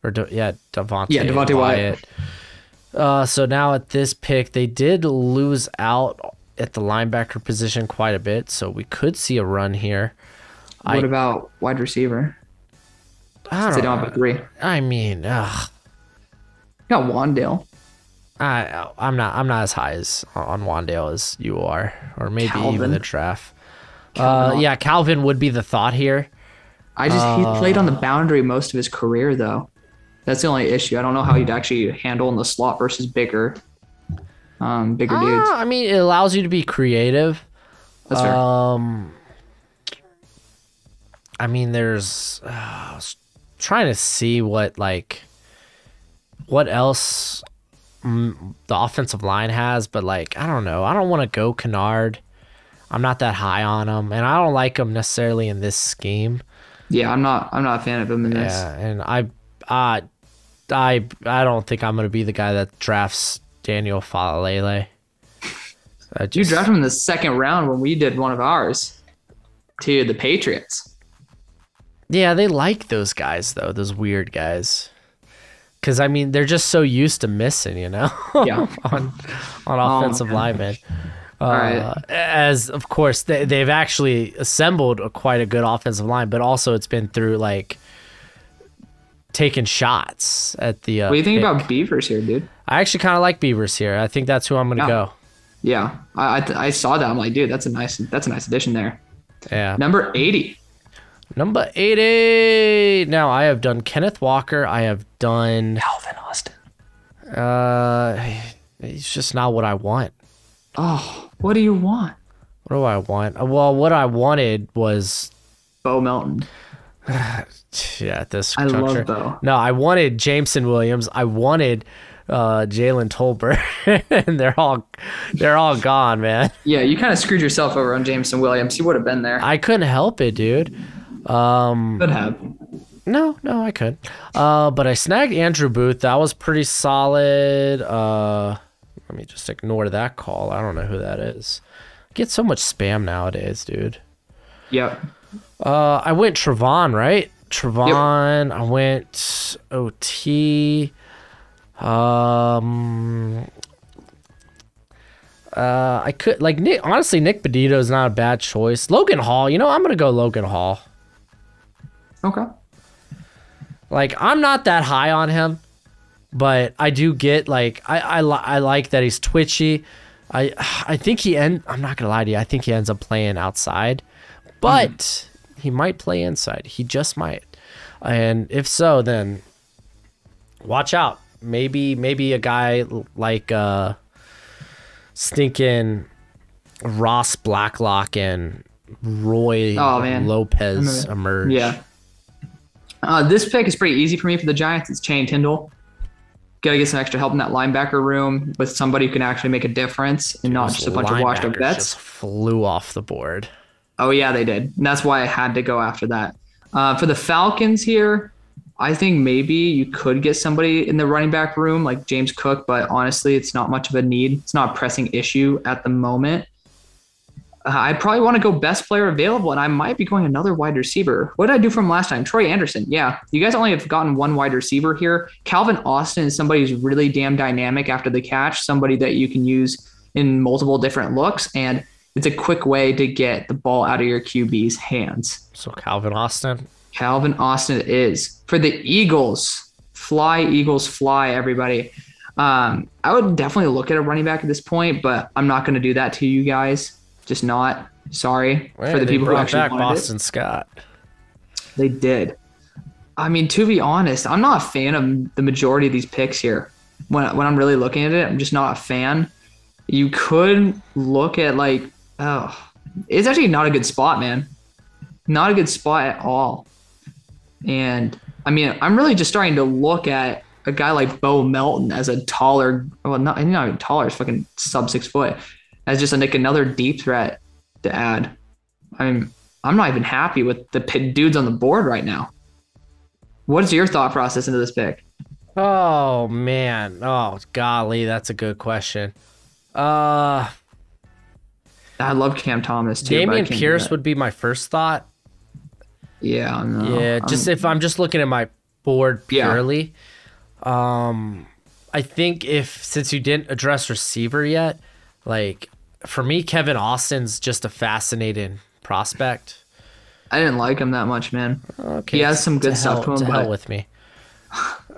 Devontae. Yeah, Devontae Wyatt. So now at this pick, they did lose out at the linebacker position quite a bit, so we could see a run here. What about wide receiver? They don't have a 3. I mean, got Wandale. I'm not as high on Wandale as you are, or maybe Calvin. even the draft. Calvin would be the thought here. He played on the boundary most of his career though. That's the only issue. I don't know how he'd actually handle in the slot versus bigger dudes. I mean, it allows you to be creative. That's fair. I mean, there's trying to see what else the offensive line has, but like, I don't know. I don't want to go Kennard. I'm not that high on him, and I don't like him necessarily in this scheme. Yeah, I'm not a fan of him in this. Yeah, and I don't think I'm gonna be the guy that drafts Daniel Falalele. You drafted him in the 2nd round when we did one of ours to the Patriots. Yeah, they like those guys though, those weird guys. Because I mean, they're just so used to missing, Yeah. on offensive linemen. All right. As of course they've actually assembled quite a good offensive line, but also it's been through like taking shots at the. What do you think about Beavers here, dude? I actually kind of like Beavers here. I think that's who I'm gonna go. Yeah, I saw that. I'm like, dude, that's a nice addition there. Yeah. Number 80. Number 80. Now I have done Kenneth Walker. I have done Calvin Austin. He's just not what I want. Oh, what do you want? What do I want? Well, what I wanted was Bo Melton. Yeah, at this I juncture. love Bo. No, I wanted Jameson Williams. I wanted Jalen Tolbert, and they're all gone, man. Yeah, you kind of screwed yourself over on Jameson Williams. You would have been there. I couldn't help it, dude. Could have. No, I could. But I snagged Andrew Booth. That was pretty solid. Let me just ignore that call. I don't know who that is. I get so much spam nowadays, dude. Yep. I went Trevon, right? Trevon. Yep. I went OT. I could like Nick. Honestly, Nick Benito is not a bad choice. Logan Hall. You know, I'm gonna go Logan Hall. Okay. Like, I'm not that high on him, but I do get like I like that he's twitchy. I think I'm not gonna lie to you. I think he ends up playing outside, but he might play inside. He just might. And if so, then watch out. Maybe a guy like stinking Ross Blacklock and Roy Lopez emerge. Yeah. This pick is pretty easy for me for the Giants. It's Channing Tindall. Got to get some extra help in that linebacker room with somebody who can actually make a difference and not just a bunch of washed up vets. Just flew off the board. Oh, yeah, they did. And that's why I had to go after that. For the Falcons here, I think maybe you could get somebody in the running back room like James Cook, but honestly, it's not much of a need. It's not a pressing issue at the moment. I probably want to go best player available, and I might be going another wide receiver. What did I do from last time? Troy Anderson. Yeah, you guys only have gotten one wide receiver here. Calvin Austin is somebody who's really damn dynamic after the catch, somebody that you can use in multiple different looks, and it's a quick way to get the ball out of your QB's hands. So Calvin Austin it is. For the Eagles, Eagles fly, everybody. I would definitely look at a running back at this point, but I'm not going to do that to you guys. Just not. Sorry for the people who actually back wanted Boston Scott. They did. I mean, to be honest, I'm not a fan of the majority of these picks here. When I'm really looking at it, I'm just not a fan. You could look at it's actually not a good spot, man. Not a good spot at all. And I mean, I'm really just starting to look at a guy like Bo Melton as a taller, well, not even taller, it's fucking sub 6 foot, as just like another deep threat to add. I'm not even happy with the dudes on the board right now. What is your thought process into this pick? Oh man. Oh golly, that's a good question. I love Cam Thomas too. Damian Pierce would be my first thought. Yeah, no. Yeah, if I'm just looking at my board purely. Yeah. I think since you didn't address receiver yet, like for me, Kevin Austin's just a fascinating prospect. I didn't like him that much, man. Okay, he has some good stuff to him. To hell with me.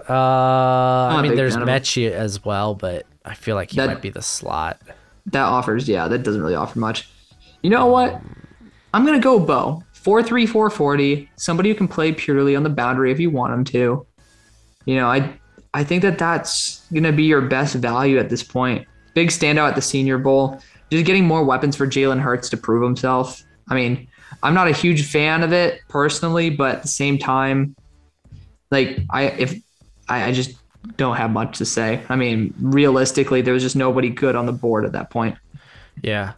I mean, there's Mechie as well, but I feel like he might be the slot. That doesn't really offer much. You know what? I'm gonna go Bo. 4'3", 440. Somebody who can play purely on the boundary if you want him to. You know, I think that's gonna be your best value at this point. Big standout at the Senior Bowl. Just getting more weapons for Jalen Hurts to prove himself. I mean, I'm not a huge fan of it personally, but at the same time, like I just don't have much to say. I mean, realistically, there was just nobody good on the board at that point. Yeah.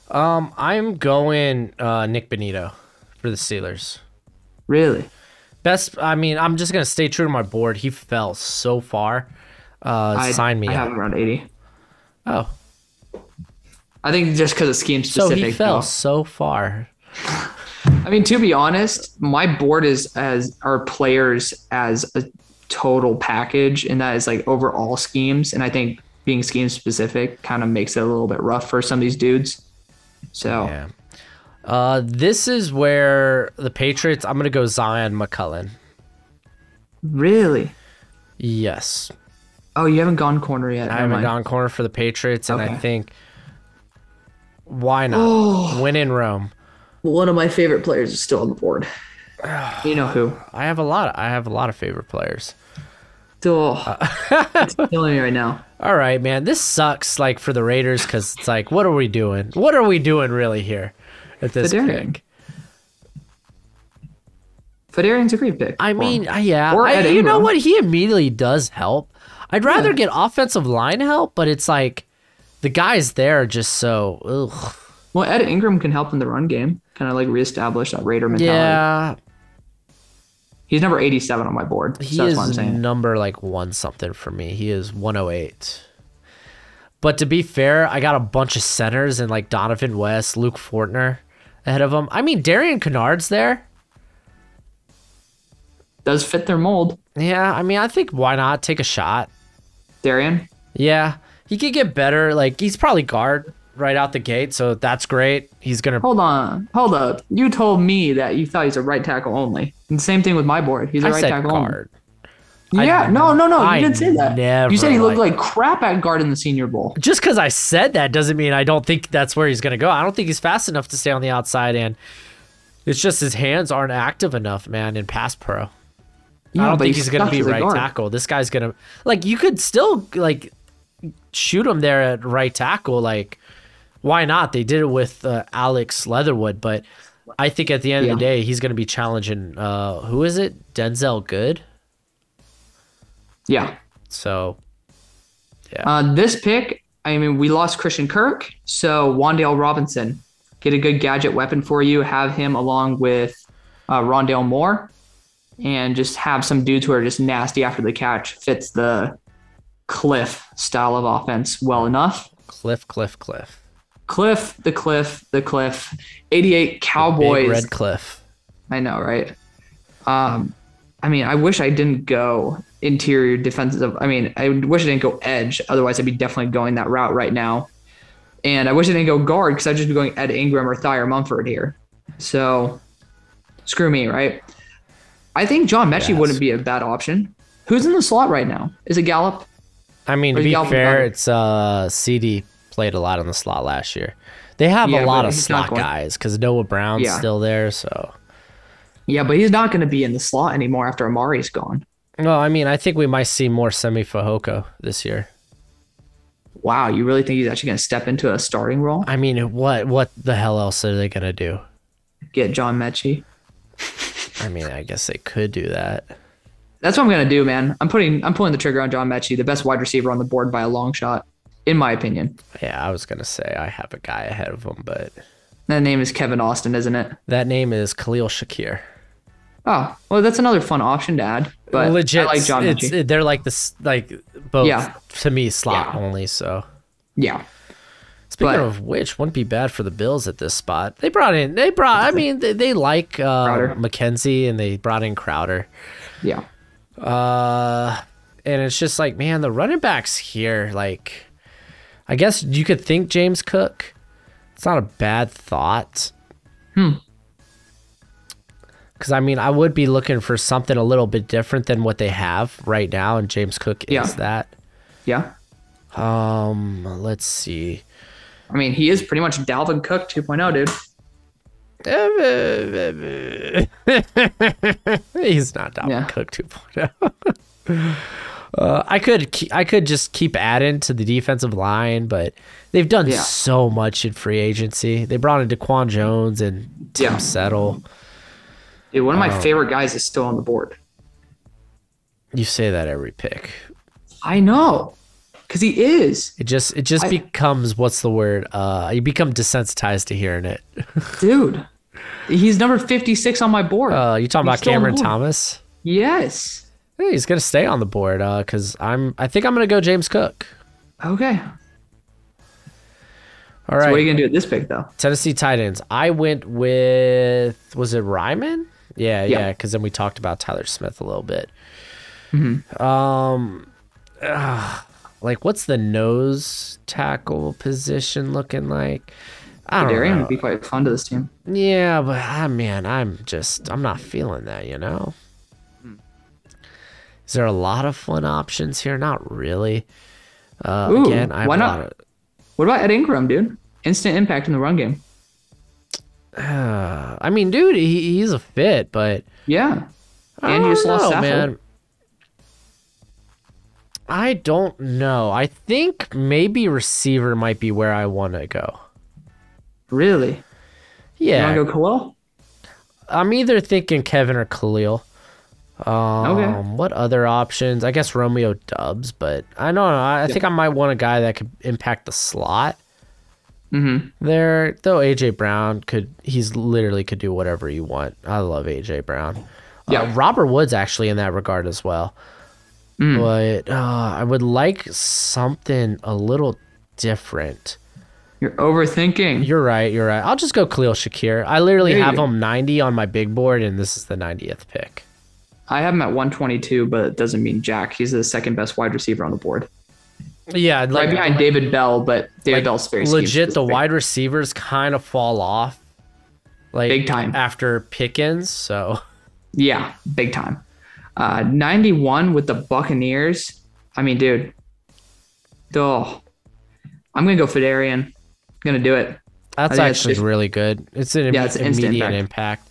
I'm going Nick Benito for the Steelers. Really? I mean, I'm just going to stay true to my board. He fell so far. Sign me up. I have him around 80. Oh. I think just because it's scheme specific. So he fell so far. I mean, to be honest, my board are players as a total package, and that is like overall schemes. And I think being scheme specific kind of makes it a little bit rough for some of these dudes. So yeah. This is where the Patriots, I'm going to go Zion McCollum. Really? Yes. Oh, you haven't gone corner yet. I haven't gone corner for the Patriots, and I think why not? Win in Rome. One of my favorite players is still on the board. You know who? I have a lot of favorite players. It's killing me right now. All right, man. This sucks like for the Raiders because it's like, what are we doing? What are we doing really here at this pick? Fedarian's a great pick. I mean, yeah. You know what? He immediately does help. I'd rather get offensive line help, but it's like the guys there are just so ugh. Well, Ed Ingram can help in the run game, kind of like reestablish that Raider mentality. Yeah. He's number 87 on my board. So that's what I'm saying. Number like 1 something for me. He is 108. But to be fair, I got a bunch of centers and like Donovan West, Luke Fortner ahead of him. I mean, Darian Kennard's there. Does fit their mold. Yeah, I mean, I think why not take a shot? Darian? Yeah, he could get better. Like, he's probably guard right out the gate, so that's great. He's gonna hold up. You told me that you thought he's a right tackle only. And same thing with my board. He's a right tackle guard. Only. Yeah, no. You didn't say that. You said he looked like crap at guard in the Senior Bowl. Just because I said that doesn't mean I don't think that's where he's gonna go. I don't think he's fast enough to stay on the outside, and it's just his hands aren't active enough, man, in pass pro. Yeah, I don't think he's gonna be right tackle. This guy's gonna you could still shoot him there at right tackle, why not? They did it with Alex Leatherwood, but I think at the end of the day, he's going to be challenging, who is it? Denzel Good? Yeah. So, yeah. This pick, I mean, we lost Christian Kirk, so Wan'Dale Robinson. Get a good gadget weapon for you, have him along with Rondale Moore, and just have some dudes who are just nasty after the catch. Fits the Cliff style of offense well enough. Cliff. The Cliff. 88 Cowboys. The big red Cliff. I know, right? I mean, I wish I didn't go interior defensive. I mean, I wish I didn't go edge. Otherwise, I'd be definitely going that route right now. And I wish I didn't go guard because I'd just be going Ed Ingram or Thayer Mumford here. So, screw me, right? I think John Mechie wouldn't be a bad option. Who's in the slot right now? Is it Gallup? I mean, to be fair, it's CD played a lot in the slot last year. They have a lot of slot guys because Noah Brown's still there. So yeah, but he's not going to be in the slot anymore after Amari's gone. No, I mean, I think we might see more Semi Fehoko this year. Wow, you really think he's actually going to step into a starting role? I mean, what the hell else are they going to do? Get John Mechie? I mean, I guess they could do that. That's what I'm gonna do, man. I'm pulling the trigger on John Mechie, the best wide receiver on the board by a long shot, in my opinion. Yeah, I was gonna say I have a guy ahead of him, but That name is Kevin Austin, isn't it? that name is Khalil Shakir. Oh, well, that's another fun option to add. But Legit, I like John Mechie. they're like this, like both Yeah. to me slot Yeah. only. So Yeah. speaking But- of which, wouldn't be bad for the Bills at this spot. I mean, they like McKenzie, and they brought in Crowder. Yeah. And it's just like, man, the running backs here, like, I guess you could think James Cook. It's not a bad thought. Because, I mean, I would be looking for something a little bit different than what they have right now, and James Cook is that. Yeah. Let's see. I mean, he is pretty much Dalvin Cook 2.0, dude. He's not Dalvin Cook 2.0. I could just keep adding to the defensive line, but they've done so much in free agency. They brought in Daquan Jones and Tim Settle. Dude, one of my favorite guys is still on the board. You say that every pick. I know, because he is. It just becomes, what's the word? You become desensitized to hearing it. Dude, he's number 56 on my board. You talking about Cameron Thomas? Yes. Hey, he's gonna stay on the board because I think I'm gonna go James Cook. Okay. All right. So what are you gonna do at this pick though? Tennessee Titans. I went with, was it Ryman? Yeah. Because then we talked about Tyler Smith a little bit. Like, what's the nose tackle position looking like? I don't know. Would be quite fun to this team. Yeah, but man, I'm not feeling that, you know? Is there a lot of fun options here? Not really. Again, I have why a not? lot of... What about Ed Ingram, dude? Instant impact in the run game. I mean, dude, he's a fit, but... Yeah. And you just lost Saffold. Man. I don't know. I think maybe receiver might be where I want to go. Really? Yeah. You want to go Khalil? I'm either thinking Kevin or Khalil. Okay. What other options? I guess Romeo Dubs, but I don't know. I think I might want a guy that could impact the slot. There, though AJ Brown he's literally could do whatever you want. I love AJ Brown. Robert Woods actually in that regard as well. But I would like something a little different. You're overthinking. You're right. I'll just go Khalil Shakir. I literally have him 90 on my big board, and this is the 90th pick. I have him at 122, but it doesn't mean jack. He's the second best wide receiver on the board. Yeah, like, right behind David Bell, but David Bell's very legit. The wide receivers kind of fall off, like big time after Pickens. So yeah, big time. 91 with the Buccaneers. I mean, dude. I'm gonna go Fedarian. I'm gonna do it. That's actually really good. It's an immediate impact.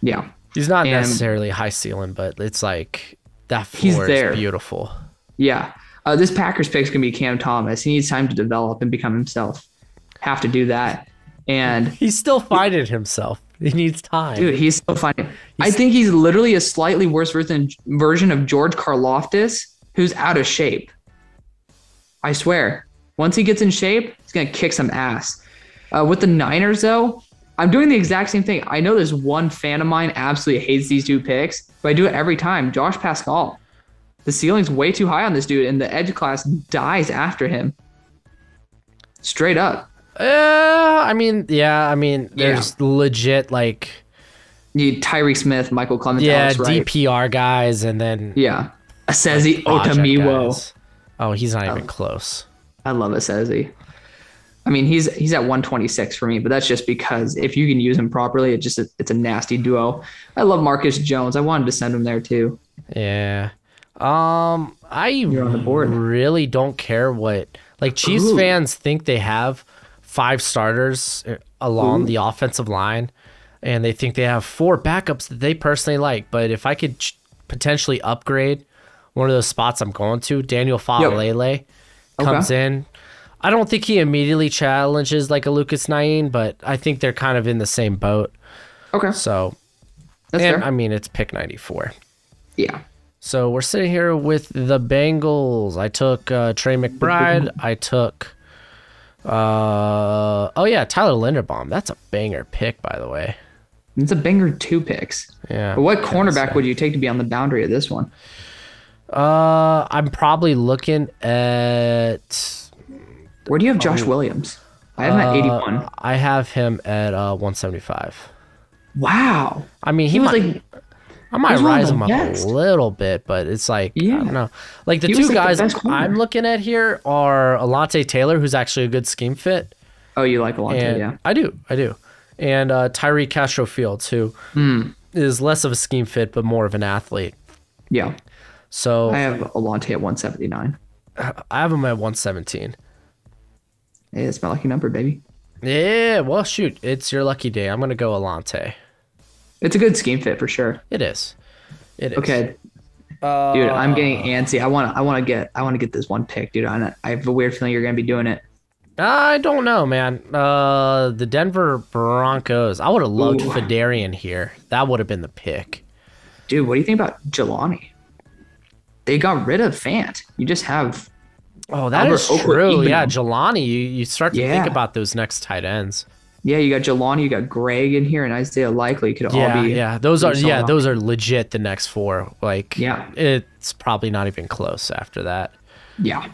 Yeah. He's not necessarily high ceiling, but it's like that floor is beautiful. Yeah. This Packers pick is going to be Cam Thomas. He needs time to develop and become himself. Have to do that. And he's still finding himself. He needs time. Dude, he's still finding. I think he's literally a slightly worse version of George Karlaftis, who's out of shape. I swear. Once he gets in shape, he's going to kick some ass. With the Niners, though, I'm doing the exact same thing. I know there's one fan of mine absolutely hates these two picks, but I do it every time. Josh Pascal. The ceiling's way too high on this dude, and the edge class dies after him. Straight up. There's legit, like... You need Tyree Smith, Michael Clement. Yeah, right? DPR guys, and then... Yeah. Asezi Otamiwo. Oh, he's not even close. I love Asezi. I mean, he's at 126 for me, but that's just because if you can use him properly, it's a nasty duo. I love Marcus Jones. I wanted to send him there too. Yeah. You're on the board. Really don't care what, like, Chiefs fans think they have 5 starters along the offensive line, and they think they have 4 backups that they personally like. But if I could potentially upgrade one of those spots I'm going to, Daniel Faalele comes in. I don't think he immediately challenges like a Lucas Naeem, but I think they're kind of in the same boat. Okay. So, that's fair. I mean, it's pick 94. Yeah. So we're sitting here with the Bengals. I took Trey McBride. I took, Tyler Linderbaum. That's a banger pick, by the way. It's a banger 2 picks. Yeah. But what cornerback would you take to be on the boundary of this one? I'm probably looking at. Where do you have Josh Williams? I have him at 81. I have him at 175. Wow. I mean, He was might, like, I might he was one of rise the him up best. a little bit, but it's like, I don't know. Like the He was two like the guys best corner. I'm looking at here are Alante Taylor, who's actually a good scheme fit. Oh, you like Alante, And yeah. I do. And Tyree Castro Fields, who is less of a scheme fit, but more of an athlete. Yeah. So I have Alante at 179. I have him at 117. Hey, that's my lucky number, baby. Yeah, well, shoot. It's your lucky day. I'm going to go Alante. It's a good scheme fit for sure. It is. Okay. Dude, I'm getting antsy. I want to get this one pick, dude. I have a weird feeling you're going to be doing it. I don't know, man. The Denver Broncos. I would have loved Fedarian here. That would have been the pick. Dude, what do you think about Jelani? They got rid of Fant. You just have Oh, that Albert is Oakley true. Ebenham. Yeah, Jelani. You start to think Yeah. about those next tight ends. Yeah, you got Jelani, you got Greg in here, and Isaiah Likely could all be. Those are solid those are legit. The next 4, like, Yeah. it's probably not even close after that. Yeah.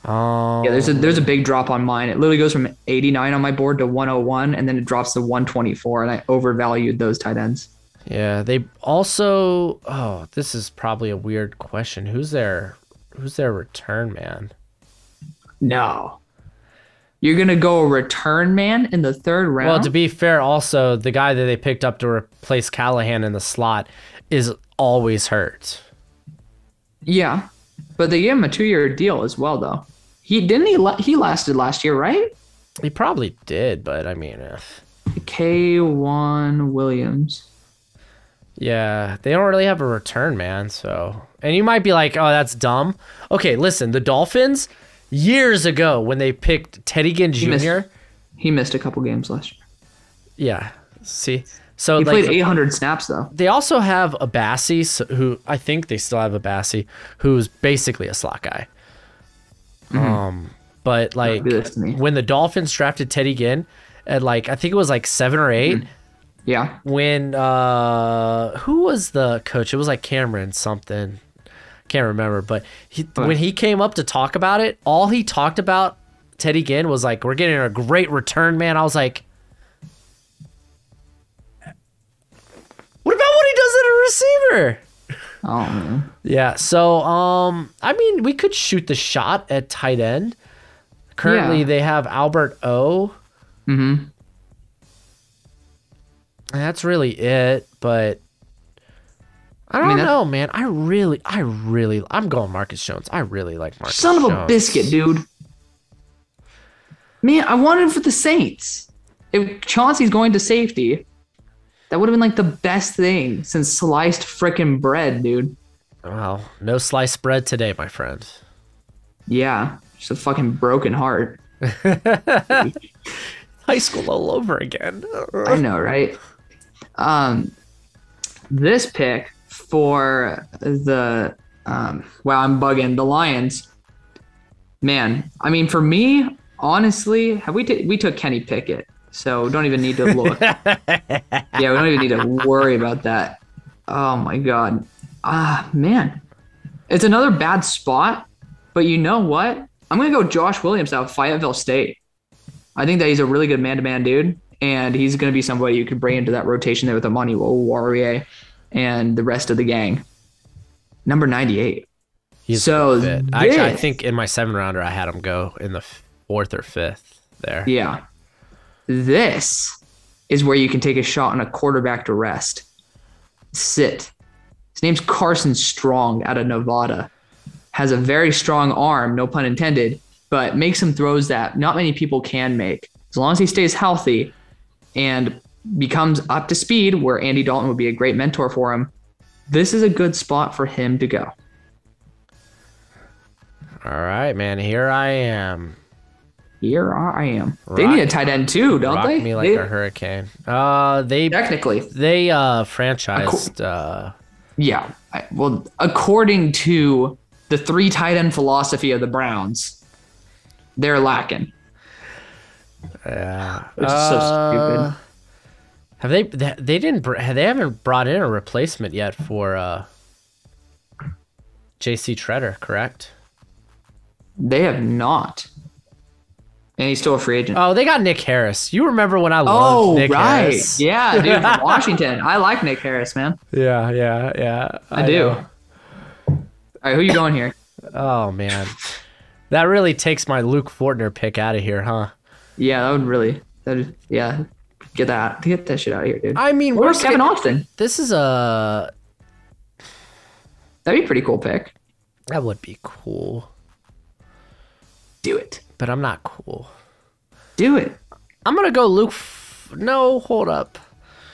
Yeah, there's a big drop on mine. It literally goes from 89 on my board to 101, and then it drops to 124, and I overvalued those tight ends. Yeah, they also. Oh, this is probably a weird question. Who's their return man? No. You're going to go a return man in the 3rd round? Well, to be fair, also the guy that they picked up to replace Callahan in the slot is always hurt. Yeah, but they gave him a 2-year deal as well, though. He lasted last year, right? He probably did, but I mean, K1 Williams. yeah, they don't really have a return man. So, and you might be like, "Oh, that's dumb." Okay, listen, the Dolphins years ago when they picked Teddy Ginn Jr. He missed a couple games last year. Yeah, see, so He like, played 800 snaps though. they also have a Bassie, who I think they still have a Bassie, who's basically a slot guy. But like Do this to me. when the Dolphins drafted Teddy Ginn at like I think it was like 7 or 8. Yeah. When who was the coach? It was like Cameron something. Can't remember, but when he came up to talk about it, all he talked about Teddy Ginn was like, "We're getting a great return, man." I was like, "What about what he does at a receiver?" Oh man. Yeah, so I mean, we could shoot the shot at tight end. Currently, Yeah. they have Albert O. Mm-hmm. That's really it, but I don't know, man. I'm going Marcus Jones. I really like Marcus Son of a Jones. biscuit, dude. Man, I wanted him for the Saints. If Chauncey's going to safety, that would have been like the best thing since sliced frickin' bread, dude. Well, no sliced bread today, my friend. Yeah, just a fucking broken heart. High school all over again. I know, right? This pick for the I'm bugging the Lions. Man, I mean, for me, honestly, we took Kenny Pickett, so don't even need to look. Yeah, we don't even need to worry about that. Oh my god, man, it's another bad spot. But you know what? I'm gonna go Josh Williams out of Fayetteville State. I think that he's a really good man-to-man dude, and he's going to be somebody you could bring into that rotation there with Amani Warrior and the rest of the gang. Number 98. He's so fit. Actually, I think in my 7th rounder, I had him go in the 4th or 5th there. Yeah. This is where you can take a shot on a quarterback to rest. Sit. His name's Carson Strong out of Nevada. Has a very strong arm, no pun intended, but makes some throws that not many people can make. As long as he stays healthy and becomes up to speed, where Andy Dalton would be a great mentor for him, this is a good spot for him to go. All right, man. Here I am. Here I am. They need a tight end too, don't Rock they? me like a hurricane. They Technically. they franchised Yeah. Well, according to the 3 tight end philosophy of the Browns, they're lacking. Yeah. Which is so stupid. They haven't brought in a replacement yet for JC Treader, correct? They have not. And he's still a free agent. Oh, they got Nick Harris. You remember when I loved Nick Harris? Yeah, dude, from Washington. I like Nick Harris, man. Yeah. I do. All right, who are you going here? Oh, man. That really takes my Luke Fortner pick out of here, huh? Yeah, get that shit out of here, dude. I mean, where's Kevin Austin? This is that'd be a pretty cool pick. That would be cool. Do it. But I'm not cool. Do it. I'm going to go Luke. No, hold up.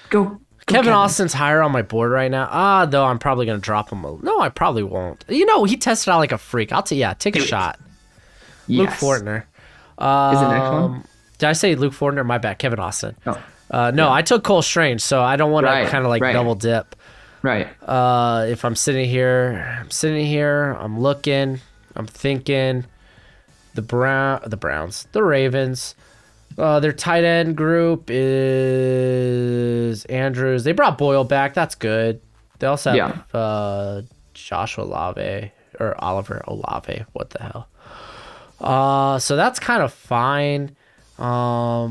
Go Kevin Austin's higher on my board right now. Though I'm probably going to drop him. No, I probably won't. He tested out like a freak. Take a shot. Yes. Luke Fortner. Is the next one? Did I say Luke Fortner? My bad. Kevin Austin. Oh. No, I took Cole Strange, so I don't want to kind of double dip. Right. If I'm sitting here, I'm looking, I'm thinking the Browns, the Ravens, their tight end group is Andrews. They brought Boyle back. That's good. They also have Josh Olave or Oliver Olave. What the hell? So that's kind of fine. I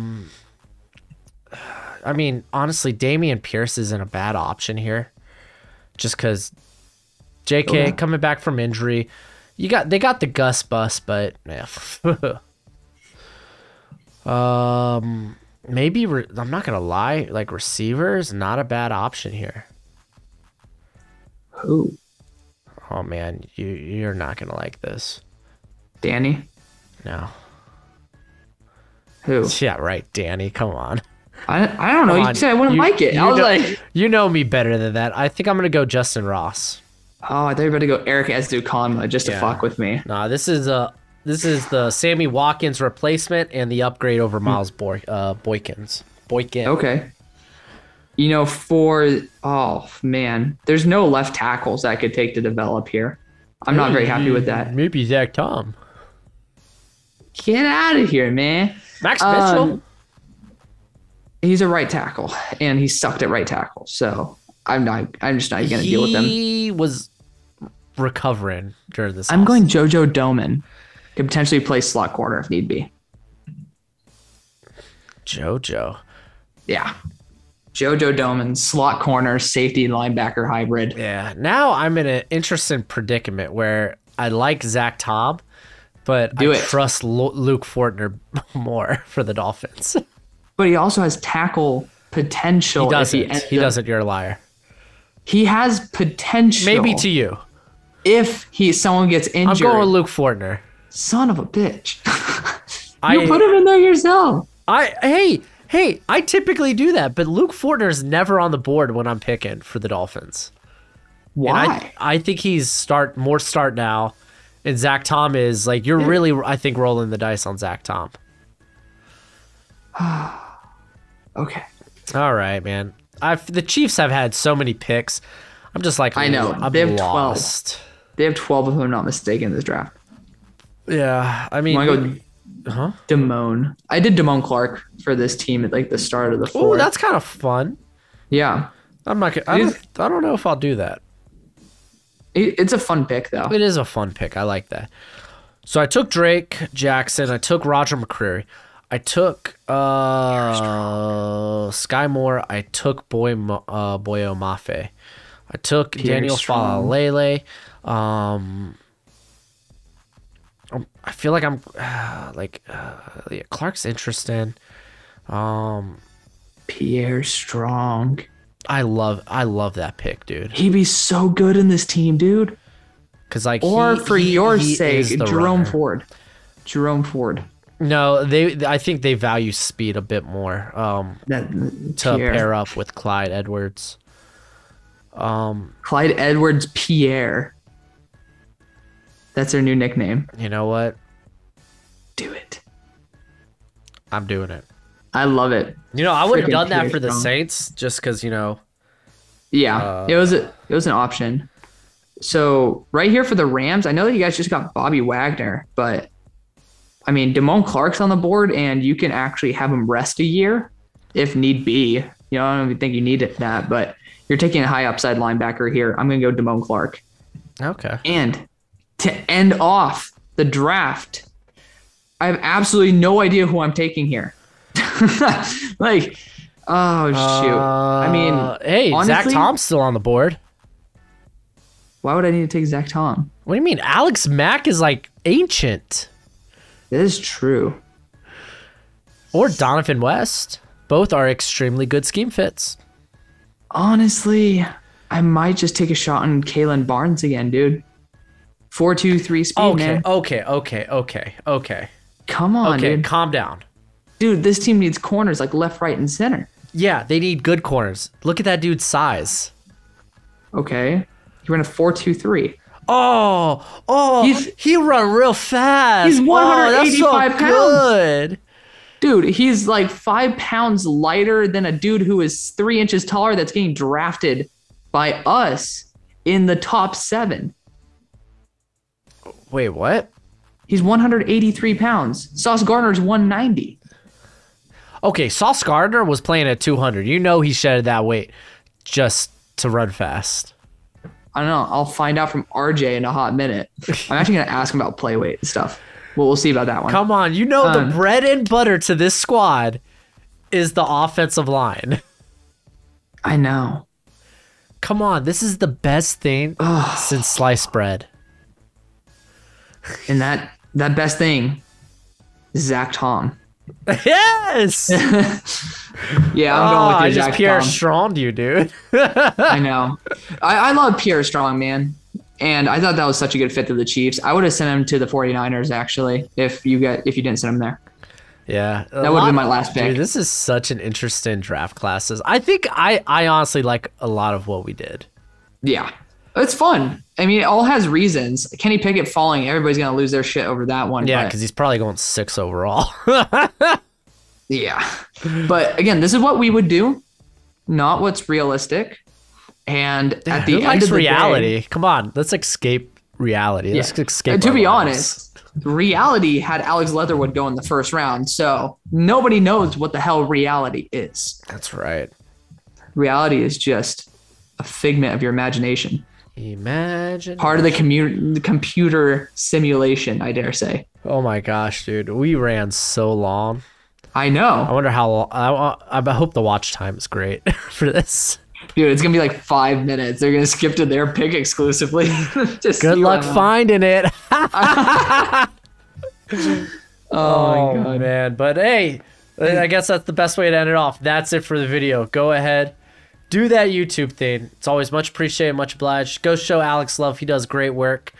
mean, honestly, Dameon Pierce isn't a bad option here. Just because JK coming back from injury. They got the Gus bus, but yeah. Maybe I'm not gonna lie, like receivers, not a bad option here. Who? Oh man, you're not gonna like this. Danny? No. Who? Yeah, right, Danny. Come on. I don't know. You said I wouldn't like it. I was like, you know me better than that. I think I'm gonna go Justin Ross. Oh, I thought you were going to go Eric Ezduconma just to fuck with me. Nah, this is the Sammy Watkins replacement and the upgrade over Miles Boykins. Okay. There's no left tackles that I could take to develop here. I'm not very happy with that. Maybe Zach Tom. Get out of here, man. Max Mitchell? He's a right tackle, and he sucked at right tackle, so I'm just not going to deal with him. He was recovering during this. I'm going JoJo Doman. Could potentially play slot corner if need be. JoJo. Yeah. JoJo Doman, slot corner, safety, linebacker hybrid. Yeah. Now I'm in an interesting predicament where I like Zach Tom, but I trust Luke Fortner more for the Dolphins. But he also has tackle potential. He doesn't. He doesn't. You're a liar. He has potential. Maybe to you. If someone gets injured. I'm going Luke Fortner. Son of a bitch. You put him in there yourself. Hey, I typically do that, but Luke Fortner's never on the board when I'm picking for the Dolphins. Why? I think he's start now, and Zach Tom is like you're really I think rolling the dice on Zach Tom. Okay. All right, man. The Chiefs have had so many picks. I'm just like I know. I'm they have lost. 12. They have 12 if I'm not mistaken in this draft. Yeah, I mean, Damone. I did Damone Clark for this team at like the start of the fourth. Oh, that's kind of fun. Yeah, I'm not. I don't know if I'll do that. It's a fun pick though. It is a fun pick. I like that. So I took Drake Jackson. I took Roger McCreary. I took Sky Moore. I took Boyo Mafe. I took Daniel Falalele. I feel like I'm Clark's interesting. Pierre Strong. I love that pick, dude. He'd be so good in this team, dude. Cause like, for your sake, Jerome Ford. Jerome Ford. No, I think they value speed a bit more. To pair up with Clyde Edwards. Clyde Edwards Pierre. That's their new nickname. You know what? Do it. I'm doing it. I love it. I would have done that for the Saints just because, Yeah, it was an option. So right here for the Rams, I know that you guys just got Bobby Wagner, but I mean, Damone Clark's on the board, and you can actually have him rest a year if need be. You know, I don't even think you need that, but you're taking a high upside linebacker here. I'm going to go Damone Clark. Okay. And to end off the draft, I have absolutely no idea who I'm taking here. Like, oh, shoot. I mean, hey, honestly, Zach Tom's still on the board. Why would I need to take Zach Tom? What do you mean? Alex Mack is like ancient. That is true. Or Donovan West. Both are extremely good scheme fits. Honestly, I might just take a shot on Kalen Barnes again, dude. 4.23 speed, man. Okay. Come on, Okay, dude. calm down. Dude, this team needs corners like left, right, and center. Yeah, they need good corners. Look at that dude's size. Okay. He ran a 4.23. He run real fast. He's 185 that's so pounds. good. Dude, he's like 5 pounds lighter than a dude who is 3 inches taller that's getting drafted by us in the top 7. Wait, what? He's 183 pounds. Sauce Gardner's 190. Okay, Sauce Gardner was playing at 200. You know he shedded that weight just to run fast. I don't know. I'll find out from RJ in a hot minute. I'm actually going to ask him about play weight and stuff. Well, we'll see about that one. Come on, you know the bread and butter to this squad is the offensive line. I know. Come on, this is the best thing since sliced bread. And that best thing is Zach Tom. Yes! Yeah, I'm going with you, I just Zach Pierre Tom. Strong'd you, dude. I know. I love Pierre Strong, man. And I thought that was such a good fit to the Chiefs. I would have sent him to the 49ers, actually, if you didn't send him there. Yeah. That would have been my last pick. Dude, this is such an interesting draft classes. I think I honestly like a lot of what we did. Yeah. It's fun. I mean, it all has reasons. Kenny Pickett falling, everybody's going to lose their shit over that one. Yeah, because he's probably going 6 overall. Yeah. But again, this is what we would do, not what's realistic. And at the end of the reality. day, Come on, let's escape reality. Let's escape. to our be lives. honest, reality had Alex Leatherwood go in the first round. So nobody knows what the hell reality is. That's right. Reality is just a figment of your imagination. Imagine. Part of the computer simulation, I dare say. Oh my gosh, dude. We ran so long. I know. I wonder how long. I hope the watch time is great for this. Dude, it's going to be like 5 minutes. They're going to skip to their pick exclusively. Good luck finding it. Oh, my God. Man. But hey, I guess that's the best way to end it off. That's it for the video. Go ahead. Do that YouTube thing. It's always much appreciated, much obliged. Go show Alex love. He does great work.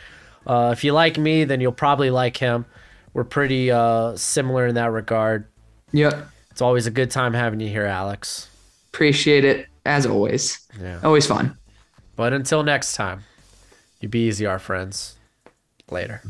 If you like me, then you'll probably like him. We're pretty similar in that regard. Yep. It's always a good time having you here, Alex. Appreciate it, as always. Yeah. Always fun. But until next time, you be easy, our friends. Later.